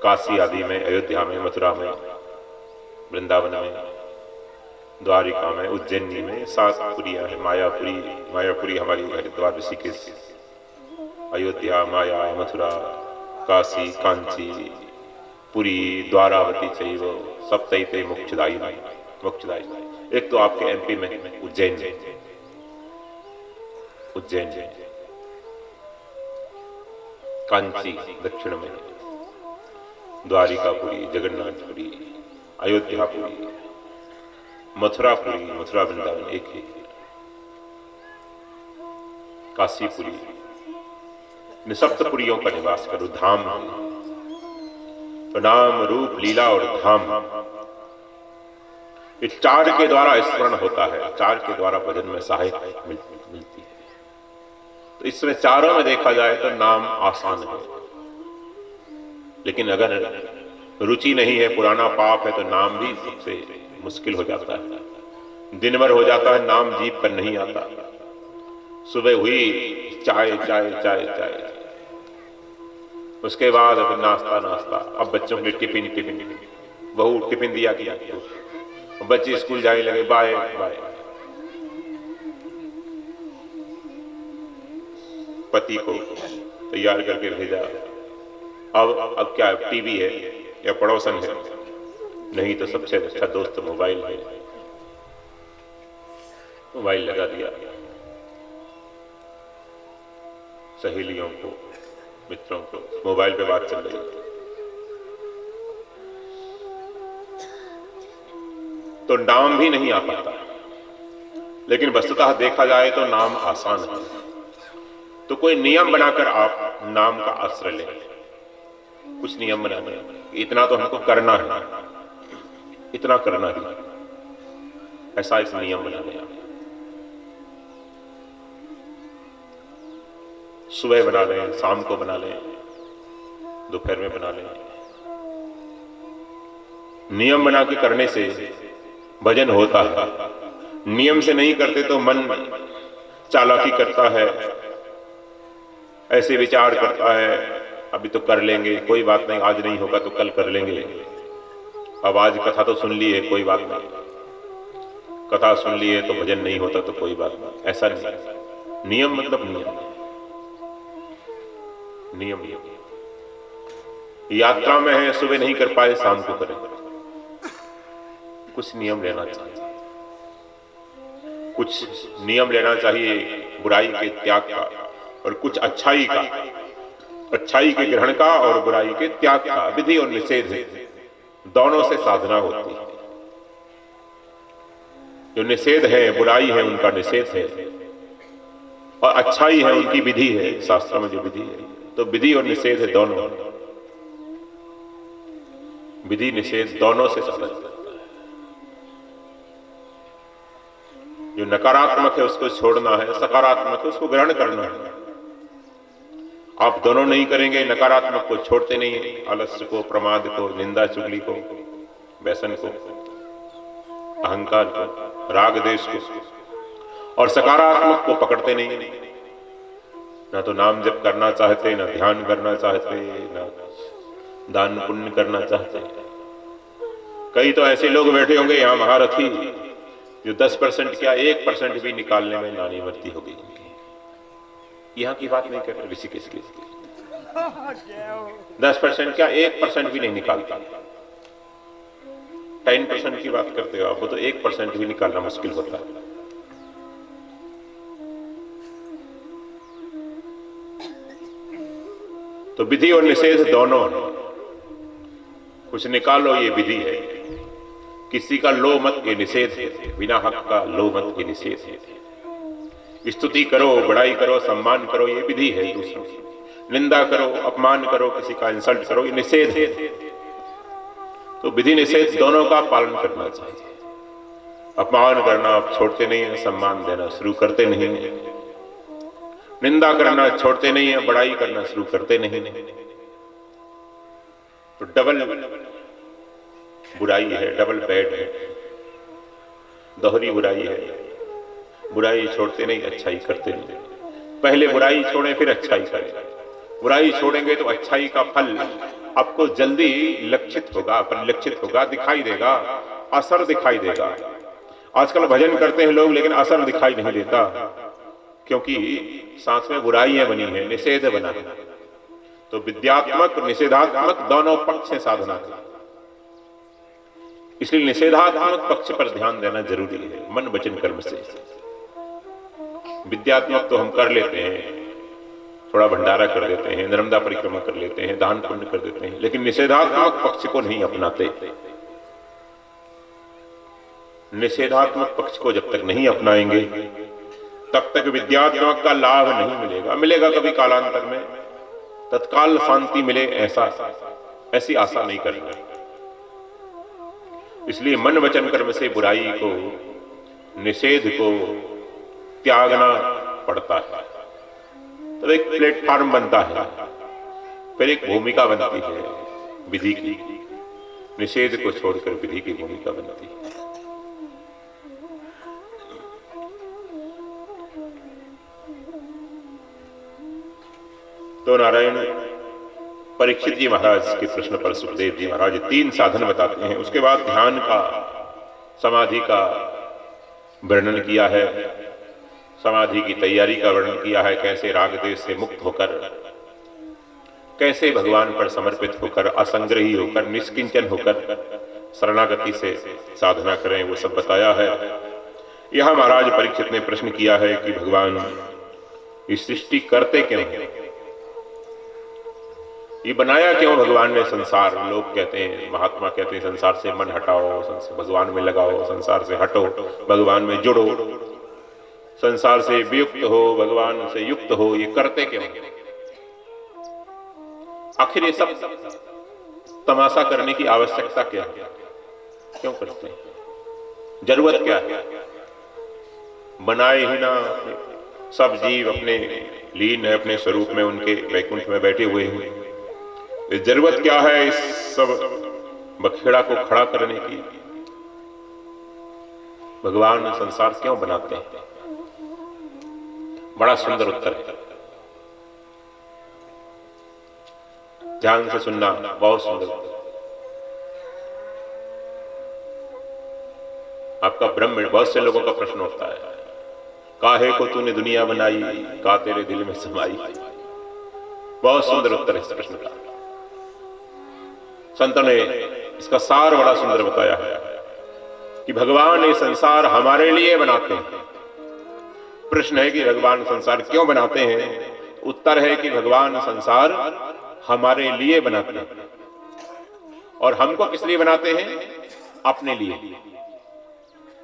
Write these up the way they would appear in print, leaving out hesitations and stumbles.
काशी आदि में, अयोध्या में, मथुरा में, वृंदावन में, द्वारिका में, उज्जैनी में 7 पुरियां हैं। मायापुरी हमारी हरिद्वार, ऋषिकेश, अयोध्या, माया, मथुरा, काशी, कांची, पुरी, द्वारावती चैव सप्तैते मोक्षदायी। एक तो आपके एमपी में उज्जैन, कांची दक्षिण में, द्वारिकापुरी, जगन्नाथपुरी, अयोध्यापुरी, मथुरापुरी, मथुरा वृंदावन एक ही, काशीपुरी, इन सप्तपुरियों का निवास करो। धाम तो नाम, रूप, लीला और धाम, इस 4 के द्वारा स्मरण होता है, 4 के द्वारा भजन में सहायता मिलती है। तो इसमें चारों में देखा जाए तो नाम आसान है, लेकिन अगर रुचि नहीं है, पुराना पाप है, तो नाम भी सबसे मुश्किल हो जाता है। दिन भर हो जाता है, नाम जीभ पर नहीं आता। सुबह हुई चाय चाय चाय चाय, उसके बाद फिर नाश्ता। अब बच्चों के लिए टिफिन, बहू टिफिन दिया किया, बच्चे स्कूल जाने लगे, बाय बाय। पति को तैयार करके भेजा, अब क्या टीवी है या पड़ोसन है, नहीं तो सबसे अच्छा दोस्त मोबाइल है, मोबाइल लगा दिया। सहेलियों को, मित्रों को मोबाइल पे बात चल रही, तो नाम भी नहीं आ पाता। लेकिन वस्तुतः देखा जाए तो नाम आसान है। तो कोई नियम बनाकर आप नाम का आश्रय लें, कुछ नियम बनाने, इतना तो हमको करना है, इतना करना है, ऐसा एक नियम बना लें। सुबह बना लें, शाम को बना लें, दोपहर में बना लें। नियम बना के करने से भजन होता है। नियम से नहीं करते तो मन चालाकी करता है, ऐसे विचार करता है, अभी तो कर लेंगे, कोई बात नहीं, आज नहीं होगा तो कल कर लेंगे। अब आज कथा तो सुन ली है, कोई बात नहीं, कथा सुन ली है तो भजन नहीं होता तो कोई बात नहीं। ऐसा नहीं, नियम मतलब नियम। यात्रा में है, सुबह नहीं कर पाए, शाम को करें। कुछ नियम लेना चाहिए, कुछ नियम लेना चाहिए बुराई के त्याग का, और कुछ अच्छाई का, अच्छाई के ग्रहण का और बुराई के त्याग का। विधि और निषेध है, दोनों से साधना होती है। जो निषेध है, बुराई है, उनका निषेध है, और अच्छाई है, उनकी विधि है। शास्त्रों में जो विधि है, तो विधि और निषेध है, दोनों, विधि निषेध दोनों से साधन करता है। जो नकारात्मक है उसको छोड़ना है, सकारात्मक है उसको ग्रहण करना है। आप दोनों नहीं करेंगे, नकारात्मक को छोड़ते नहीं है, आलस्य को, प्रमाद को, निंदा चुगली को, व्यसन को, अहंकार को, राग देश को, और सकारात्मक को पकड़ते नहीं है। ना तो नाम जप करना चाहते, ना ध्यान करना चाहते, ना दान पुण्य करना चाहते। कई तो ऐसे लोग बैठे होंगे यहाँ महारथी, जो 10% क्या 1% भी निकालने में नानी मरती होगी उनकी। यहाँ की बात नहीं कर रहे, ऋषिकेश की। 10% क्या 1% भी नहीं निकालता। 10% की बात करते हो आप, वो तो 1% भी निकालना मुश्किल होता है। तो विधि और निषेध दोनों है। कुछ निकालो, ये विधि है। किसी का लो मत, ये निषेध है। बिना हक का लो मत, ये निषेध है। स्तुति करो, बड़ाई करो, सम्मान करो, ये विधि है दूसरों की। निंदा करो, अपमान करो, किसी का इंसल्ट करो, ये निषेध है। तो विधि निषेध दोनों का पालन करना चाहिए। अपमान करना आप छोड़ते नहीं है, सम्मान देना शुरू करते नहीं है, निंदा करना छोड़ते नहीं है, बड़ाई करना शुरू करते नहीं है। तो डबल बुराई है, डबल बैड है, दोहरी बुराई है। बुराई छोड़ते नहीं, अच्छाई करते नहीं। पहले बुराई छोड़ें, फिर अच्छाई करें। बुराई छोड़ेंगे तो अच्छाई का फल आपको जल्दी लक्षित होगा, परिलक्षित होगा, दिखाई देगा, असर दिखाई देगा। आजकल भजन करते हैं लोग लेकिन असर दिखाई नहीं देता, क्योंकि सांस में बुराइयां बनी है, निषेध बना है। तो विद्यात्मक निषेधात्मक दोनों पक्ष से साधना है, इसलिए निषेधात्मक पक्ष पर ध्यान देना जरूरी है मन वचन कर्म से। विद्यात्मक तो हम कर लेते हैं, थोड़ा भंडारा कर देते हैं, नर्मदा परिक्रमा कर लेते हैं, दान पुण्य कर देते हैं, लेकिन निषेधात्मक पक्ष को नहीं अपनाते। निषेधात्मक पक्ष को जब तक नहीं अपनाएंगे तब तक विद्यात्मक का लाभ नहीं मिलेगा। मिलेगा कभी कालांतर में, तत्काल शांति मिले ऐसी आशा नहीं करना। इसलिए मन वचन कर्म से बुराई को, निषेध को त्यागना पड़ता है। तो एक प्लेटफॉर्म बनता है, फिर एक भूमिका बनती है विधि की। निषेध को छोड़कर विधि की भूमिका बनती है। तो नारायण परीक्षित जी महाराज के प्रश्न पर सुखदेव जी महाराज 3 साधन बताते हैं। उसके बाद ध्यान का, समाधि का वर्णन किया है, समाधि की तैयारी का वर्णन किया है, कैसे राग द्वेष से मुक्त होकर, कैसे भगवान पर समर्पित होकर, असंग्रही होकर, निष्किंचन होकर शरणागति से साधना करें, वो सब बताया है। यहां महाराज परीक्षित ने प्रश्न किया है कि भगवान इस सृष्टि करते क्यों हैं, ये बनाया क्यों भगवान ने संसार। लोग कहते हैं, महात्मा कहते हैं संसार से मन हटाओ, भगवान में लगाओ, संसार से हटो, भगवान में जुड़ो, संसार से वियुक्त हो, भगवान से युक्त हो। ये करते क्यों? आखिर ये सब तमाशा करने की आवश्यकता क्या है, क्यों करते हैं, जरूरत क्या है? बनाए ही ना, सब जीव अपने लीन है अपने स्वरूप में, उनके वैकुंठ में बैठे हुए हैं। जरूरत क्या है इस सब बखेड़ा को खड़ा करने की? भगवान संसार क्यों बनाते हैं? बड़ा सुंदर उत्तर है, ध्यान से सुनना, बहुत सुंदर उत्तर। आपका ब्रह्म, बहुत से लोगों का प्रश्न होता है, काहे को तूने दुनिया बनाई, का तेरे दिल में समाई। बहुत सुंदर उत्तर है इस प्रश्न का। संतों ने इसका सार बड़ा सुंदर बताया है कि भगवान ये संसार हमारे लिए बनाते हैं। प्रश्न है कि भगवान संसार क्यों बनाते हैं? उत्तर है कि भगवान संसार हमारे लिए बनाते हैं। और हमको किस लिए बनाते हैं? अपने लिए।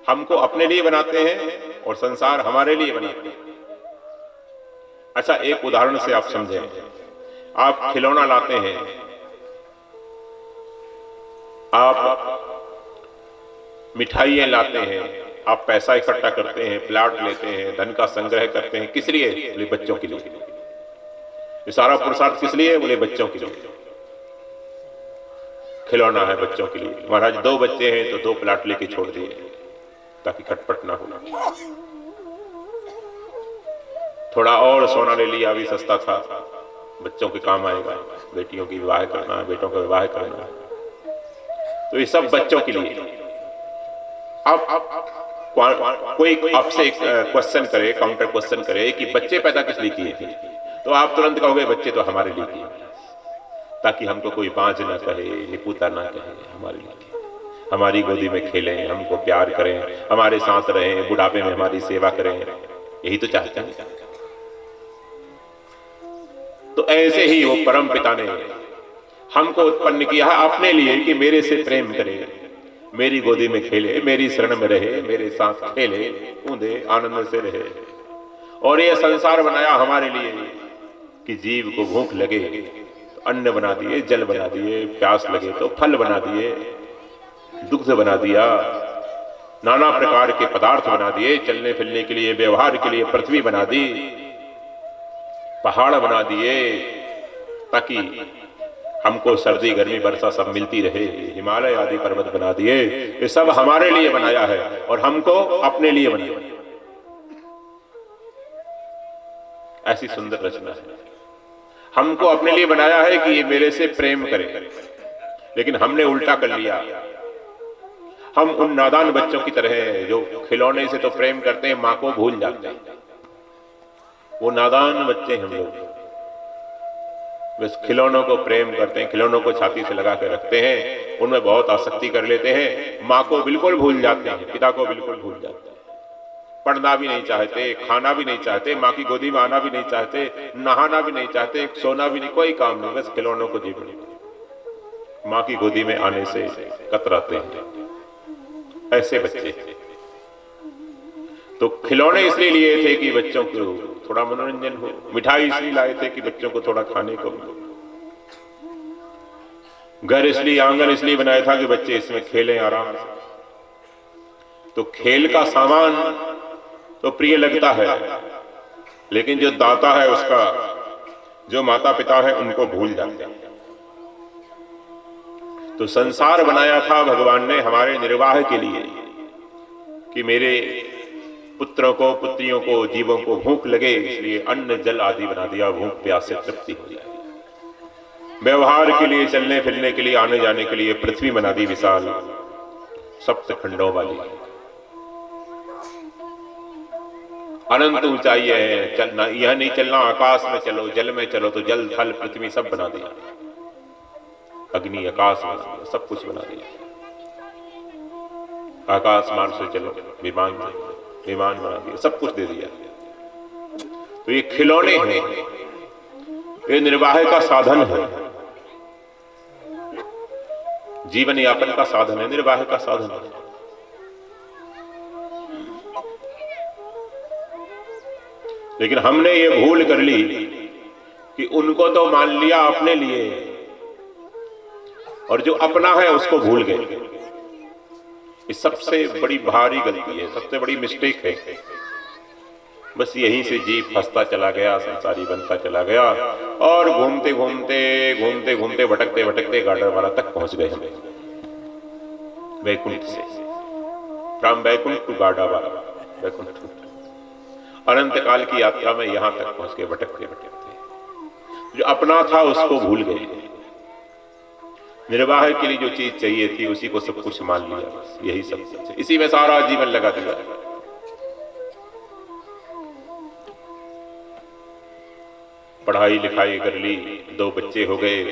हमको अपने लिए बनाते हैं और संसार हमारे लिए बनाते हैं। अच्छा, एक उदाहरण से आप समझें। आप खिलौना लाते हैं, आप मिठाइयां लाते हैं, आप पैसा इकट्ठा करते हैं, प्लाट लेते हैं, धन का संग्रह करते हैं, किस लिए? बोले बच्चों के लिए। ये सारा पुरुषार्थ किस लिए? बोले बच्चों के लिए। खिलौना है बच्चों के लिए। महाराज 2 बच्चे हैं तो 2 प्लाट लेके छोड़ दिए ताकि खटपट ना होना। थोड़ा और सोना ले लिया, अभी सस्ता था, बच्चों के काम आएगा, बेटियों की विवाह करना है, बेटों का विवाह करना है, तो ये सब बच्चों के लिए। अब कोई आपसे क्वेश्चन करे, काउंटर क्वेश्चन करे कि बच्चे पैदा किस लिए किए थे, तो आप तुरंत कहोगे बच्चे तो हमारे लिए किए, ताकि हमको कोई बांझ ना कहे, निपुता ना कहे, हमारे लिए, हमारी गोदी में खेलें, हमको प्यार करें, हमारे साथ रहें, बुढ़ापे में हमारी सेवा करें, यही तो चाहते हैं। तो ऐसे ही वो परम पिता ने हमको उत्पन्न किया है अपने लिए कि मेरे से प्रेम करे, मेरी गोदी में खेले, मेरी शरण में रहे, मेरे साथ खेले कूदे, आनंद से रहे। और ये संसार बनाया हमारे लिए कि जीव को भूख लगे तो अन्न बना दिए, जल बना दिए, प्यास लगे तो फल बना दिए, दुग्ध बना दिया, नाना प्रकार के पदार्थ बना दिए, चलने फिरने के लिए, व्यवहार के लिए पृथ्वी बना दी, पहाड़ बना दिए ताकि हमको सर्दी गर्मी वर्षा सब मिलती रहे, हिमालय आदि पर्वत बना दिए। ये सब हमारे लिए बनाया है और हमको अपने लिए बनाया। ऐसी सुंदर रचना है। हमको अपने लिए बनाया है कि ये मेरे से प्रेम करे, लेकिन हमने उल्टा कर लिया। हम उन नादान बच्चों की तरह हैं जो खिलौने से तो प्रेम करते हैं, मां को भूल जाते हैं। वो नादान बच्चे हम लोग बस खिलौनों को प्रेम करते हैं, खिलौनों को छाती से लगा के रखते हैं, उनमें बहुत आसक्ति कर लेते हैं, मां को बिल्कुल भूल जाते हैं, पिता को बिल्कुल भूल जाते हैं। पढ़ना भी नहीं चाहते, खाना भी नहीं चाहते, मां की गोदी में आना भी नहीं चाहते, नहाना भी नहीं चाहते, सोना भी नहीं, कोई काम नहीं, बस खिलौनों को जीवन, मां की गोदी में आने से कतराते हैं। ऐसे बच्चे तो खिलौने इसलिए लिए थे कि बच्चों को थोड़ा मनोरंजन हो, मिठाई इसलिए लाए थे कि बच्चों को थोड़ा खाने को मिले, घर इसलिए, आंगन इसलिए बनाया था कि बच्चे इसमें खेलें आराम से। तो खेल का सामान तो प्रिय लगता है, लेकिन जो दाता है उसका, जो माता पिता है उनको भूल जाते हैं। तो संसार बनाया था भगवान ने हमारे निर्वाह के लिए कि मेरे पुत्रों को, पुत्रियों को, जीवों को भूख लगे, इसलिए अन्न जल आदि बना दिया, भूख प्यास से तृप्ति हो जाए। व्यवहार के लिए, चलने फिरने के लिए, आने जाने के लिए पृथ्वी बना दी विशाल, सप्त खंडों वाली, अनंत ऊंचाई है। चलना यह नहीं चलना आकाश में चलो, जल में चलो, तो जल थल पृथ्वी सब बना दिया, अग्नि आकाश बना दिया, सब कुछ बना दिया। आकाश मार्ग से चलो, विमान बना दिया, सब कुछ दे दिया। तो ये खिलौने हैं, ये निर्वाह का साधन है, जीवन यापन का साधन है, निर्वाह का साधन है। लेकिन हमने ये भूल कर ली कि उनको तो मान लिया अपने लिए, और जो अपना है उसको भूल गए। ये सबसे बड़ी भारी गलती है, सबसे बड़ी मिस्टेक है। बस यहीं से जीव फंसता चला गया, संसारी बनता चला गया, और घूमते घूमते घूमते घूमते भटकते भटकते गाडरवाला तक पहुंच गए हम, वैकुंठ से, फ्रॉम वैकुंठ टू गाडरवाला, वैकुंठ अनंत काल की यात्रा में यहां तक पहुंच गए, भटकते भटकते। जो अपना था उसको भूल गए, निर्वाह के लिए जो चीज चाहिए थी उसी को सब कुछ मान लिया, बस यही सब कुछ, इसी में सारा जीवन लगा दिया। पढ़ाई लिखाई कर ली, 2 बच्चे हो गए,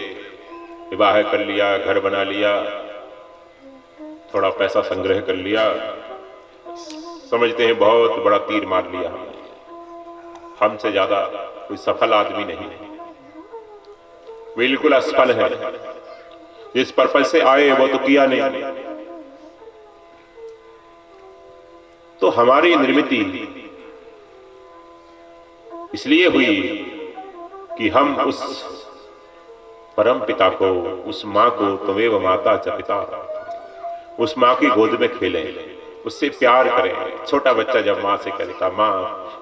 विवाह कर लिया, घर बना लिया, थोड़ा पैसा संग्रह कर लिया, समझते हैं बहुत बड़ा तीर मार लिया हमसे ज्यादा कोई सफल आदमी नहीं है, बिल्कुल असफल है। जिस पर्पज से आए वो तो किया नहीं। तो हमारी निर्मित इसलिए हुई कि हम उस परम पिता को, उस मां को, त्वमेव माता च पिता, उस मां की गोद में खेलें, उससे प्यार करें। छोटा बच्चा जब मां से कहता, मां,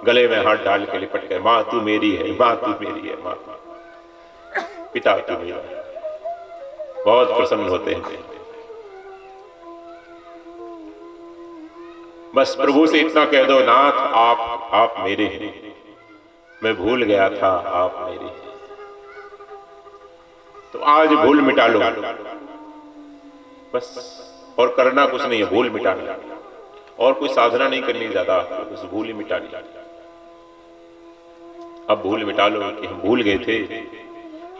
गले में हाथ डाल के लिपट गए, मां तू मेरी है, मां तू मेरी है, मां पिता तू मेरा है, बहुत प्रसन्न होते हैं। बस प्रभु से इतना कह दो, नाथ आप मेरे हैं, मैं भूल गया था आप मेरे हैं। तो आज भूल मिटा लो बस, और करना कुछ नहीं है, भूल मिटाना, और कोई साधना नहीं करनी ज्यादा, बस भूल ही मिटानी। अब भूल मिटा लो कि हम भूल गए थे,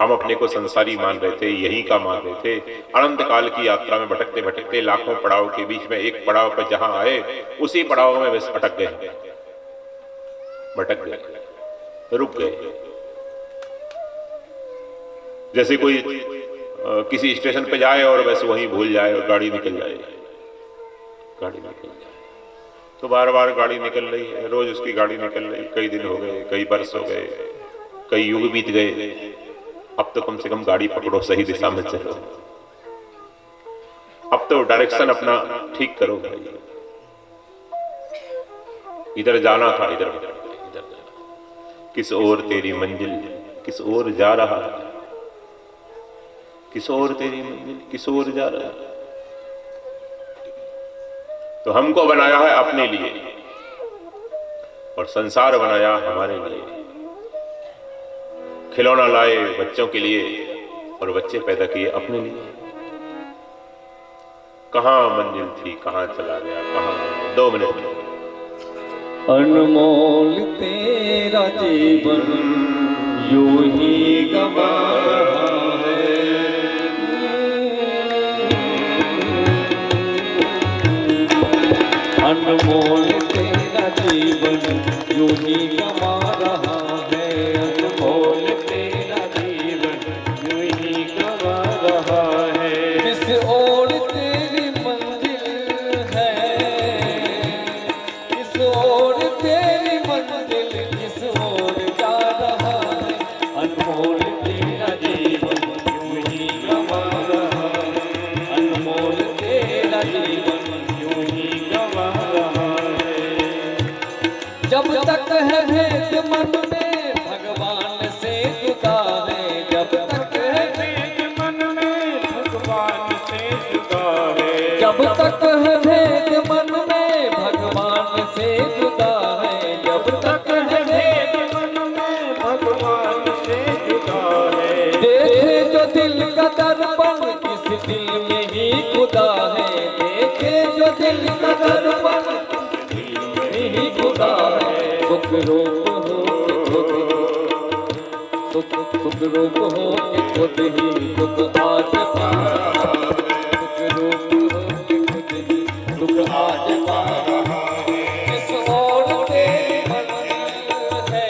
हम अपने को संसारी मान रहे थे, यही का मान रहे थे। अनंत काल की यात्रा में भटकते भटकते लाखों पड़ाव के बीच में एक पड़ाव पर जहां आए, उसी पड़ाव में बस अटक गए, भटक गए, रुक गए। जैसे कोई किसी स्टेशन पे जाए और बस वहीं भूल जाए और गाड़ी निकल जाए, गाड़ी निकल जाए, तो बार बार गाड़ी निकल रही है, रोज उसकी गाड़ी निकल रही, कई दिन हो गए, कई वर्ष हो गए, कई युग बीत गए। अब तो कम से कम गाड़ी पकड़ो, सही दिशा में चलो, अब तो डायरेक्शन अपना ठीक करो भाई, इधर जाना था, इधर जाना, किस ओर तेरी मंजिल, किस ओर जा रहा है, किस ओर तेरी मंजिल, किस ओर जा रहा है। तो हमको बनाया है अपने लिए, और संसार बनाया हमारे लिए। खिलौना लाए बच्चों के लिए और बच्चे पैदा किए अपने लिए। कहां मंजिल थी, कहां चला गया, कहां। 2 मिनट में। अनमोल तेरा जीवन यूं ही गवा रहा है, अनमोल तेरा जीवन यूं ही गवा रहा है, अनमोल तेरा जीवन यूं ही गवा रहा है। किस ओर तेरी मंजिल है, किस ओर तेरी मंजिल, किस ओर जा रहा है, अनमोल तेरा जीवन यूं ही गवा रहा है, अनमोल तेरा जीवन यूं ही गवा रहा है। जब तक है भेद मन में भगवान से जुदा है, जब तक है भेद मन में भगवान से जुदा है, जब तक है भेद मन में भगवान से जुदा है, जब तक है भेद मन में भगवान से जुदा है। देखे जो दिल का दर्पण इस दिल में ही खुदा है, देखे जो दिल का दर्पण ही खुदा है। सुख रूप हो सुख रूप हो कि खुद ही दुख आज पा रहा है, सुख रूप हो कि खुद ही दुख आज पा रहा है। किस ओर तेरी मंजिल है,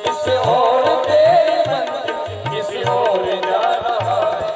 किस ओर तेरी मंजिल, किस ओर जा रहा है,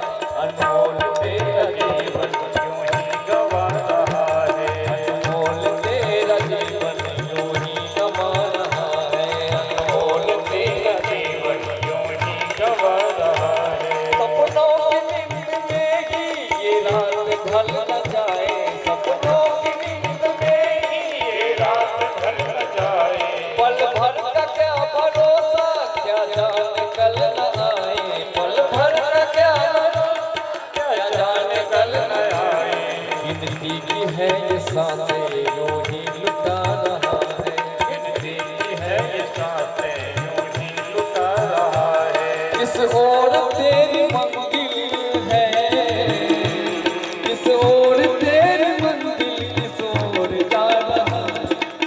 अनमोल तेरा जीवन यूं ही गवा रहा है, अनमोल तेरा जीवन यूं ही गवा रहा है, अनमोल तेरा जीवन यूं ही गवा रहा है। सपनों की नींद में ही ये रात ढल न जाए, सपनों की नींद में ही ये रात ढल न जाए, पल भर का क्या भरोसा, क्या जाने कल न आए, पल भर का क्या जाने कल न आए। गिनती की है ये सांसें यूं ही लुटा रहा है, गिनती की है ये सांसें यूं ही लुटा रहा है। किस ओर तेरी मंजिल है, किस ओर तेरी मंजिल, किस ओर जा रहा है,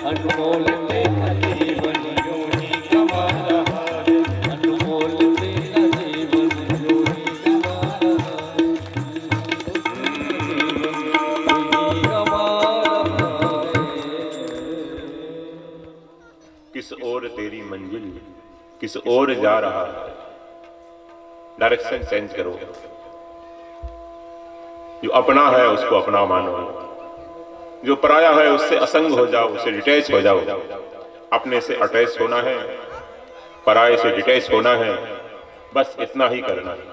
अनमोल तेरा जीवन यूं ही गवा रहा है, अनमोल तेरा जीवन यूं ही गवा रहा है, यूं ही गवा रहा है। किस ओर तेरी मंजिल, किस ओर जा रहा है। डायरेक्शन चेंज करो। जो अपना है उसको अपना मानो, जो पराया है उससे असंग हो जाओ, उससे डिटैच हो जाओ। अपने से अटैच होना है, पराये से डिटैच होना है, बस इतना ही करना है।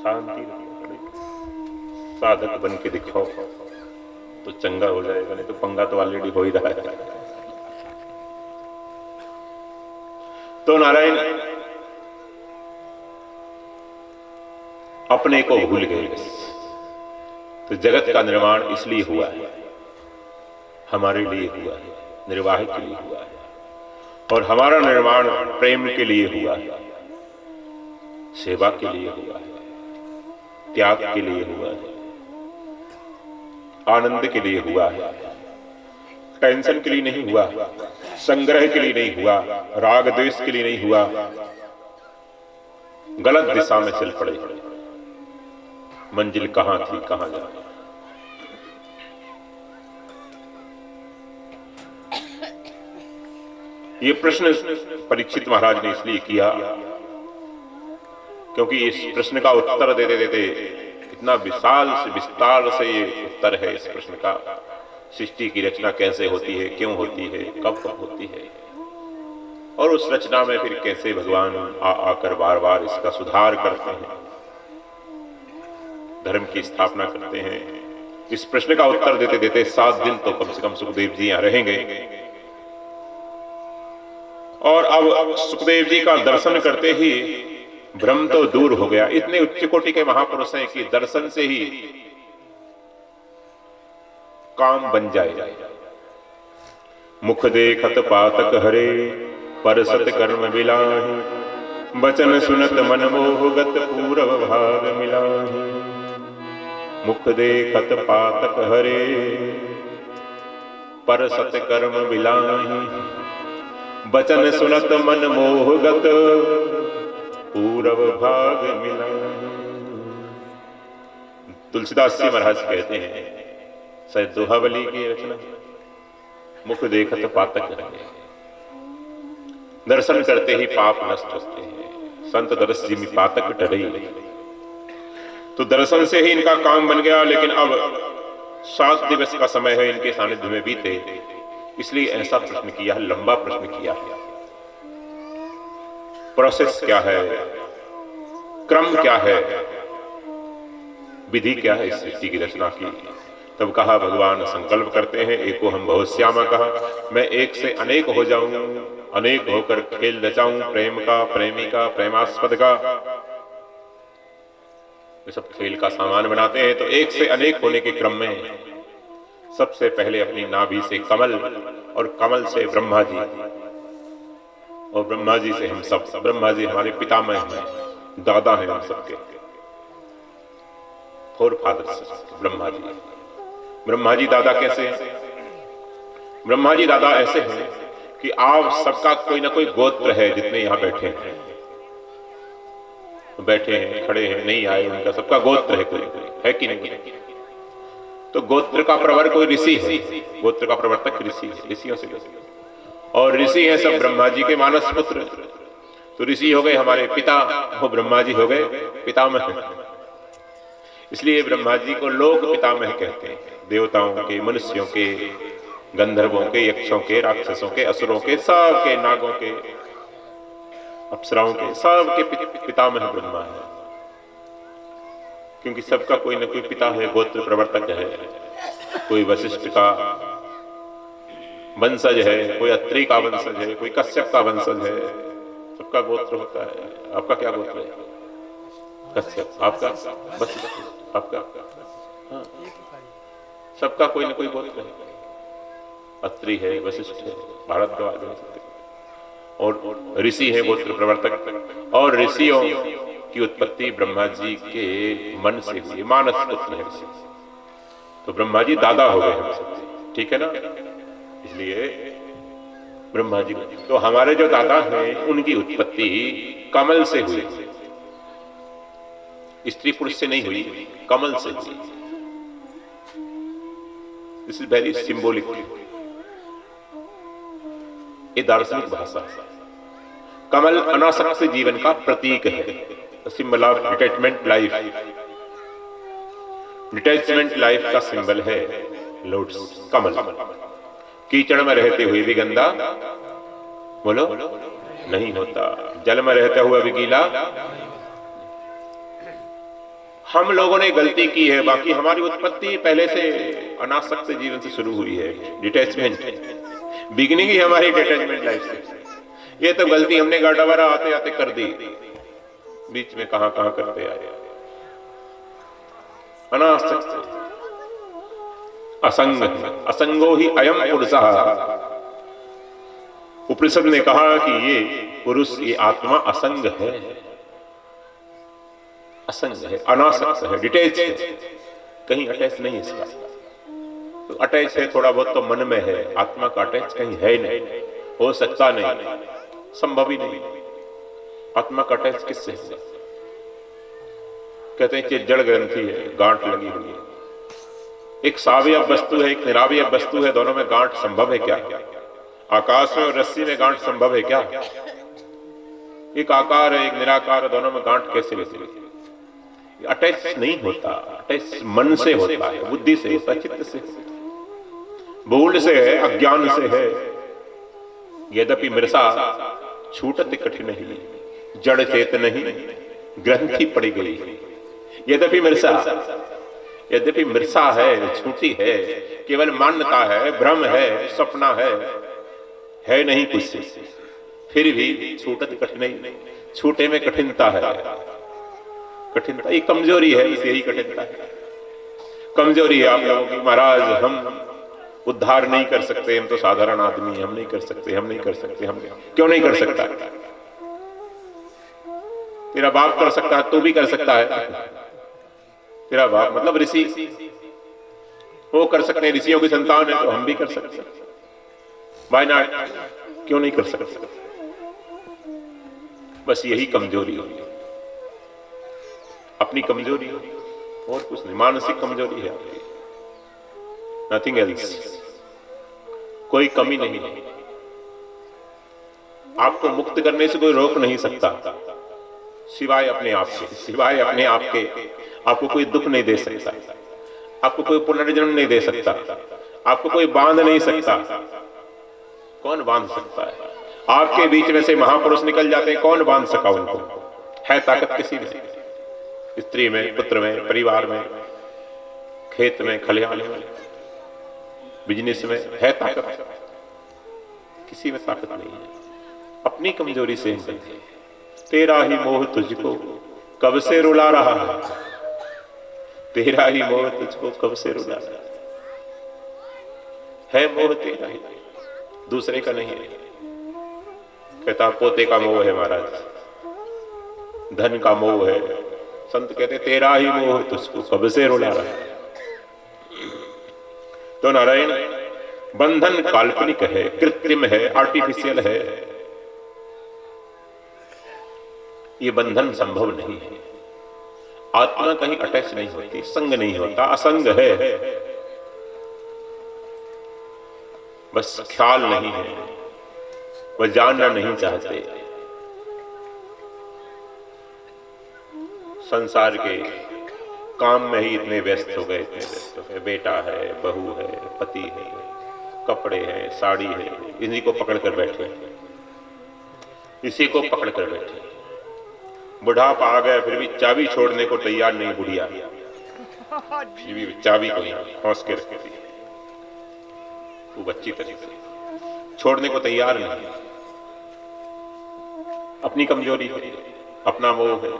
शांति रखो, साधक बन के दिखाओ तो चंगा हो जाएगा, नहीं तो पंगा तो ऑलरेडी हो ही रहा है। तो नारायण अपने को भूल गए। तो जगत का निर्माण इसलिए हुआ है, हमारे लिए हुआ है, निर्वाह के लिए हुआ है, और हमारा निर्माण प्रेम के लिए हुआ है, सेवा के लिए हुआ है, त्याग के लिए हुआ है, आनंद के लिए हुआ है, टेंशन के लिए नहीं हुआ, संग्रह के लिए नहीं हुआ, राग द्वेष के लिए नहीं हुआ। गलत दिशा में चल पड़े, मंजिल कहां थी, कहां जा। ये प्रश्न परीक्षित महाराज ने इसलिए किया क्योंकि इस प्रश्न का उत्तर देते देते इतना विशाल से विस्तार से ये उत्तर है इस प्रश्न का। सृष्टि की रचना कैसे होती है, क्यों होती है, कब होती है, और उस रचना में फिर कैसे भगवान आकर बार बार इसका सुधार करते हैं, धर्म की स्थापना करते हैं। इस प्रश्न का उत्तर देते देते 7 दिन तो कम से कम सुखदेव जी यहां रहेंगे। और अब सुखदेव जी का दर्शन करते ही भ्रम तो दूर हो गया। इतने उच्च कोटि के महापुरुष हैं कि दर्शन से ही काम बन जाए। मुख देखत पातक हरे पर सत कर्म बिलाहि, बचन सुनत मन मोहगत पूरब भाग मिलाहि। मुख देखत पातक हरे, पर सत कर्म बिलाहि, बचन सुनत मन मोहगत पूरब भाग मिलाहि। तुलसीदास जी महाराज कहते हैं, शायद दोहावली की रचना, मुख देखत पातक हरे, दर्शन करते ही पाप नष्ट होते हैं। संत दरस जी में पातक टरे, तो दर्शन से ही इनका काम बन गया। लेकिन अब 7 दिवस का समय है इनके सानिध्य में बीते, इसलिए ऐसा प्रश्न किया है, लंबा प्रश्न किया है। प्रोसेस क्या है, क्रम क्या है, विधि क्या है इस सृष्टि की रचना की। तब कहा, भगवान संकल्प करते हैं, एको हम बहुत श्यामा, कहा मैं एक से अनेक हो जाऊं, अनेक होकर खेल रचाऊं, प्रेम का, प्रेमी का, प्रेमास्पद का। ये सब खेल का सामान बनाते हैं। तो एक से अनेक होने के क्रम में सबसे पहले अपनी नाभि से कमल, और कमल से ब्रह्मा जी, और ब्रह्मा जी से हम सब। ब्रह्मा जी हमारे पितामह हैं, दादा हैं हम सबके, फोर फादर्स ब्रह्मा जी। ब्रह्मा जी दादा कैसे हैं? ब्रह्मा जी दादा ऐसे हैं कि आप सबका कोई ना कोई गोत्र है। जितने यहां बैठे हैं, बैठे हैं, खड़े हैं, नहीं आए, उनका सबका गोत्र है, कोई है कि नहीं? तो गोत्र का प्रवर कोई ऋषि है, गोत्र का प्रवर्तक ऋषि है, ऋषियों से। और ऋषि हैं सब ब्रह्मा जी के मानस पुत्र। तो ऋषि हो गए हमारे पिता, वो ब्रह्मा जी हो गए पितामह। इसलिए ब्रह्मा जी को लोक पितामह कहते हैं। देवताओं के, मनुष्यों के, गंधर्वों के, यक्षों के, राक्षसों के, असुरों के, सब के, नागों के, अप्सराओं के, सब के पितामह ब्रह्मा है। क्योंकि सबका कोई न कोई पिता है, गोत्र प्रवर्तक है। कोई वशिष्ठ का वंशज है, कोई अत्रि का वंशज है, कोई कश्यप का वंशज है। सबका गोत्र होता है। आपका क्या गोत्र है? कश्यप। आपका? वशिष्ठ। आपका? हाँ, सबका कोई न कोई गोत्र है। अत्रि है, वशिष्ठ है, भारद्वाज है, और ऋषि है गोत्र प्रवर्तक। और ऋषियों की उत्पत्ति ब्रह्मा जी के मन से हुई, मानस पुत्र है ऋषि। तो ब्रह्मा जी दादा हो गए हम सबसे, ठीक है ना? इसलिए ब्रह्मा जी, तो हमारे जो दादा हैं उनकी उत्पत्ति कमल से हुई, स्त्री पुरुष से नहीं हुई, कमल से हुई। This is very symbolic. ये दार्शनिक भाषा। कमल अनासक्त जीवन का प्रतीक है, symbol of detachment life. Detachment life का सिंबल है लोटस, कमल। कीचड़ में रहते हुए भी गंदा, बोलो, नहीं होता। जल में रहता हुआ भी गीला। हम लोगों ने गलती की है, बाकी हमारी उत्पत्ति पहले से अनासक्त जीवन से शुरू हुई है। डिटैचमेंट, बिगिनिंग ही हमारी डिटैचमेंट लाइफ से। ये तो गलती हमने गाड़ावारा आते आते कर दी, बीच में कहां कहां करते आए। अनासक्त, असंग, असंगो ही अयम पुरुषः। उपनिषद ने कहा कि ये पुरुष, ये आत्मा असंग है, असंग है, अनासक्त है, डिटैच है, कहीं अटैच नहीं इसका। तो अटैच है थोड़ा बहुत तो मन में है, आत्मा का अटैच कहीं है नहीं, हो सकता नहीं, संभव ही नहीं। आत्मा का अटैच किससे है? कहते हैं कि जड़ ग्रंथि है, गांठ लगी हुई है। एक सावयव वस्तु है, एक निरावयव वस्तु है, दोनों में गांठ संभव है क्या? आकाश में और रस्सी में गांठ संभव है क्या? एक आकार है, एक निराकार, दोनों में गांठ कैसे लेते? अटैच नहीं होता। अटैच मन से होता है, बुद्धि से होता है, चित्त से, भूल से है, अज्ञान से है। यद्यपि मृषा छूटत कठिन ही, जड़ चेत नहीं ग्रंथि पड़ी गई। यद्यपि मृषा है, छूटी है, केवल मान्यता है, भ्रम है, सपना है नहीं कुछ से, फिर भी छूटत कठिन, छूटे में कठिनता है। कठिनता ये कमजोरी है, इसे यही कठिनता है, कमजोरी है आप लोगों की। महाराज हम उद्धार नहीं कर सकते, हम तो साधारण आदमी हैं, हम नहीं कर सकते, हम नहीं कर सकते, हम क्यों नहीं कर सकता? तेरा बाप कर सकता है, तू भी कर सकता है। तेरा बाप मतलब ऋषि, वो कर सकते हैं, ऋषियों की संतान है, तो हम भी कर सकते हैं। Why not? क्यों नहीं कर सकते? बस यही कमजोरी होगी, अपनी कमजोरी होगी, और कुछ नहीं। मानसिक कमजोरी है आपकी, नथिंग एल्स। कोई कमी नहीं है। आपको मुक्त करने से कोई रोक नहीं सकता, सिवाय अपने आप के। सिवाय अपने आप के आपको कोई दुख नहीं दे सकता, आपको कोई पुनर्जन्म नहीं दे सकता, आपको कोई बांध नहीं सकता। कौन बांध सकता है? आपके बीच में से महापुरुष निकल जाते हैं, कौन बांध सका उनको? है ताकत किसी में? स्त्री में, पुत्र में, परिवार में, खेत में, खलिहान में, बिजनेस में है ताकत? किसी में ताकत नहीं है। अपनी कमजोरी से ही। तेरा ही मोह तुझको कब से रुला रहा है, तेरा ही मोह तुझको कब से रुला रहा है। मोह तेरा ही, दूसरे का नहीं है। कहता पोते का मोह है महाराज, धन का मोह है। संत कहते तेरा ही मोह तुझको कब से रुला रहा है। तो नारायण, बंधन काल्पनिक है, कृत्रिम है, आर्टिफिशियल है। ये बंधन संभव नहीं है। आत्मा कहीं अटैच नहीं होती, संग नहीं होता, असंग है। बस ख्याल नहीं है, वह जानना नहीं चाहते। संसार के काम में ही इतने व्यस्त हो गए, इतने व्यस्त हो गए। बेटा है, बहू है, पति है, कपड़े हैं, साड़ी है, इन्हीं को पकड़ कर बैठे, इसी को पकड़ कर बैठे। बुढ़ापा आ गया, फिर भी चाबी छोड़ने को तैयार नहीं बुढ़िया, फिर भी चाबी को यहाँ फंस के रखती है। वो बच्ची तरीके से छोड़ने को तैयार नहीं। अपनी कमजोरी है, अपना मोह है।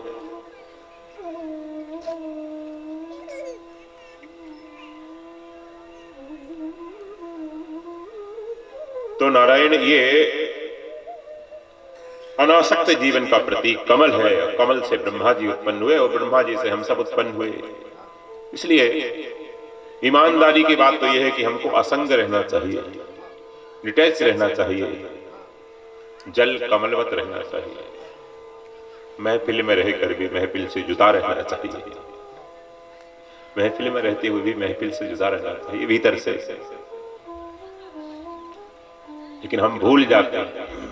तो नारायण ये अनासक्त जीवन का प्रतीक कमल है। कमल से ब्रह्मा जी उत्पन्न हुए और ब्रह्मा जी से हम सब उत्पन्न हुए। इसलिए ईमानदारी की बात तो यह है कि हमको असंग रहना चाहिए, डिटैच रहना चाहिए, जल कमलवत रहना चाहिए। महफिल में रहकर भी महफिल से जुदा रहना चाहिए, महफिल में रहते हुए भी महफिल से जुदा रहना चाहिए भीतर से। लेकिन हम भूल जाते हैं।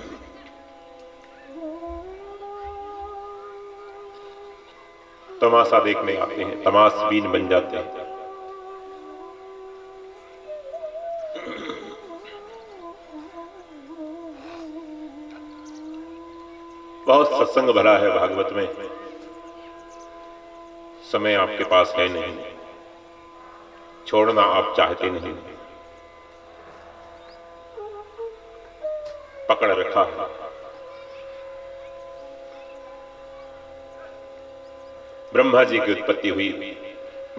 तमाशा देखने आते हैं, तमाशबीन बन जाते हैं। बहुत सत्संग भरा है भागवत में, समय आपके पास है नहीं, छोड़ना आप चाहते नहीं, पकड़ रखा है। ब्रह्मा जी की उत्पत्ति हुई।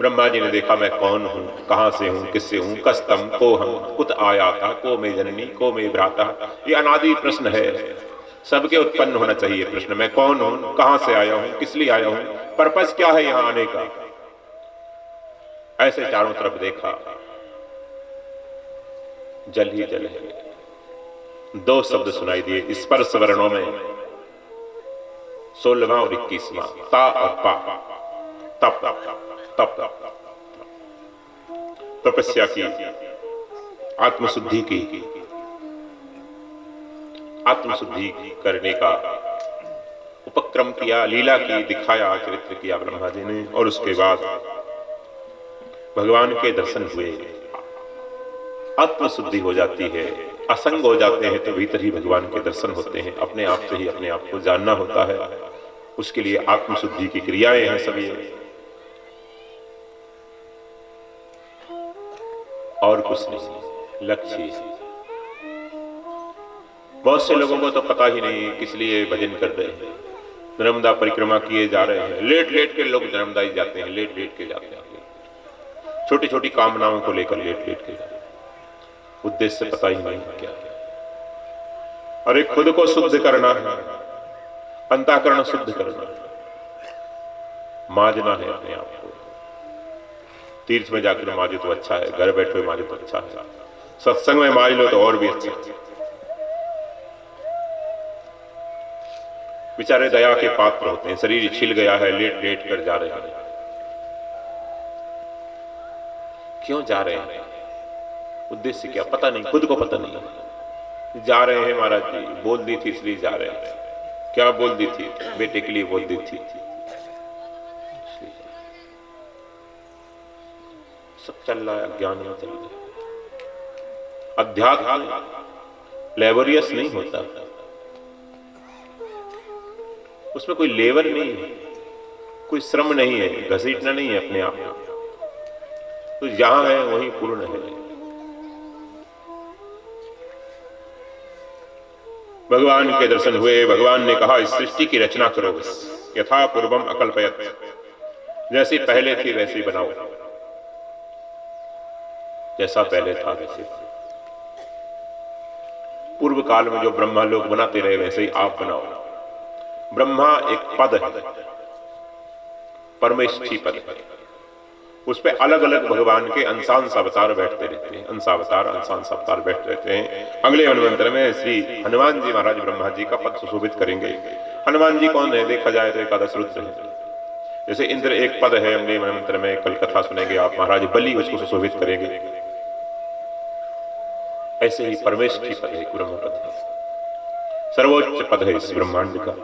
ब्रह्मा जी ने देखा मैं कौन हूं, कहां से हूं, किससे हूं, कस्तम को हम कुत आया था, को में जननी, को में भ्राता। ये अनादि प्रश्न है, सबके उत्पन्न होना चाहिए प्रश्न। मैं कौन हूं, कहां से आया हूं, किस लिए आया हूं, पर्पस क्या है यहां आने का। ऐसे चारों तरफ देखा, जल ही जल है। दो शब्द सुनाई दिए स्पर्श वर्णों में, 16वां और 21वां, ता और पा। तप तप तपस्या की, आत्मशुद्धि की, आत्मशुद्धि करने का उपक्रम किया, लीला की, दिखाया, चरित्र किया ब्रह्मा जी ने। और उसके बाद भगवान के दर्शन हुए, आत्मशुद्धि हो जाती है, असंग हो जाते हैं, तो भीतर ही भगवान के दर्शन होते हैं। अपने आप से ही अपने आप को जानना होता है। उसके लिए आत्मशुद्धि की क्रियाएं हैं सब ये, और कुछ नहीं। लक्ष्य, बहुत से लोगों को तो पता ही नहीं किस लिए भजन कर रहे हैं। नर्मदा परिक्रमा किए जा रहे हैं, लेट लेट के लोग नर्मदा ही जाते हैं, लेट लेट के जाते हैं, छोटी छोटी कामनाओं को लेकर लेट लेट के जाते हैं। उद्देश्य पता ही नहीं क्या है। अरे खुद को शुद्ध करना है, अंतःकरण शुद्ध करना है, माजना है अपने आप को। तीर्थ में जाकर माजे तो अच्छा है, घर बैठे माजे तो अच्छा है, सत्संग में माज लो तो और भी अच्छा है। बेचारे दया के पात्र होते हैं, शरीर छिल गया है, लेट लेट कर जा रहे हैं। क्यों जा रहे हैं, उद्देश्य क्या, पता नहीं, खुद को पता नहीं। जा रहे हैं महाराज जी, बोल दी थी इसलिए जा रहे हैं। क्या बोल दी थी? बेटे के लिए बोल दी थी। सब चल रहा है, अज्ञान में चल रहा है। अध्यात्म लेबोरियस नहीं होता, उसमें कोई लेबर नहीं है, कोई श्रम नहीं है, घसीटना नहीं है अपने आप को। तो जहां है वहीं पूर्ण है। भगवान के दर्शन हुए। भगवान ने कहा इस सृष्टि की रचना करो, यथा पूर्वम अकल्पयत, जैसी पहले थी वैसी बनाओ। जैसा पहले था वैसे पूर्व काल में जो ब्रह्मा लोग बनाते रहे वैसे ही आप बनाओ। ब्रह्मा एक पद है, परमेष्ठी पद है, उस पे अलग अलग भगवान के अंशांश अवतार बैठते रहते हैं, अंशावतार अंशांश अवतार बैठते रहते हैं। अगले मनवंतर में श्री हनुमान जी महाराज ब्रह्मा जी का पद सुशोभित करेंगे। हनुमान जी कौन है? देखा जाए तो एकादश रुद्र है। जैसे इंद्र एक पद है, अगले मनवंतर में कल कथा सुनेंगे आप, महाराज बलि उसको सुशोभित करेंगे। ऐसे ही परमेष्ठी पद है, ब्रह्म पद है, सर्वोच्च पद है इस ब्रह्मांड का।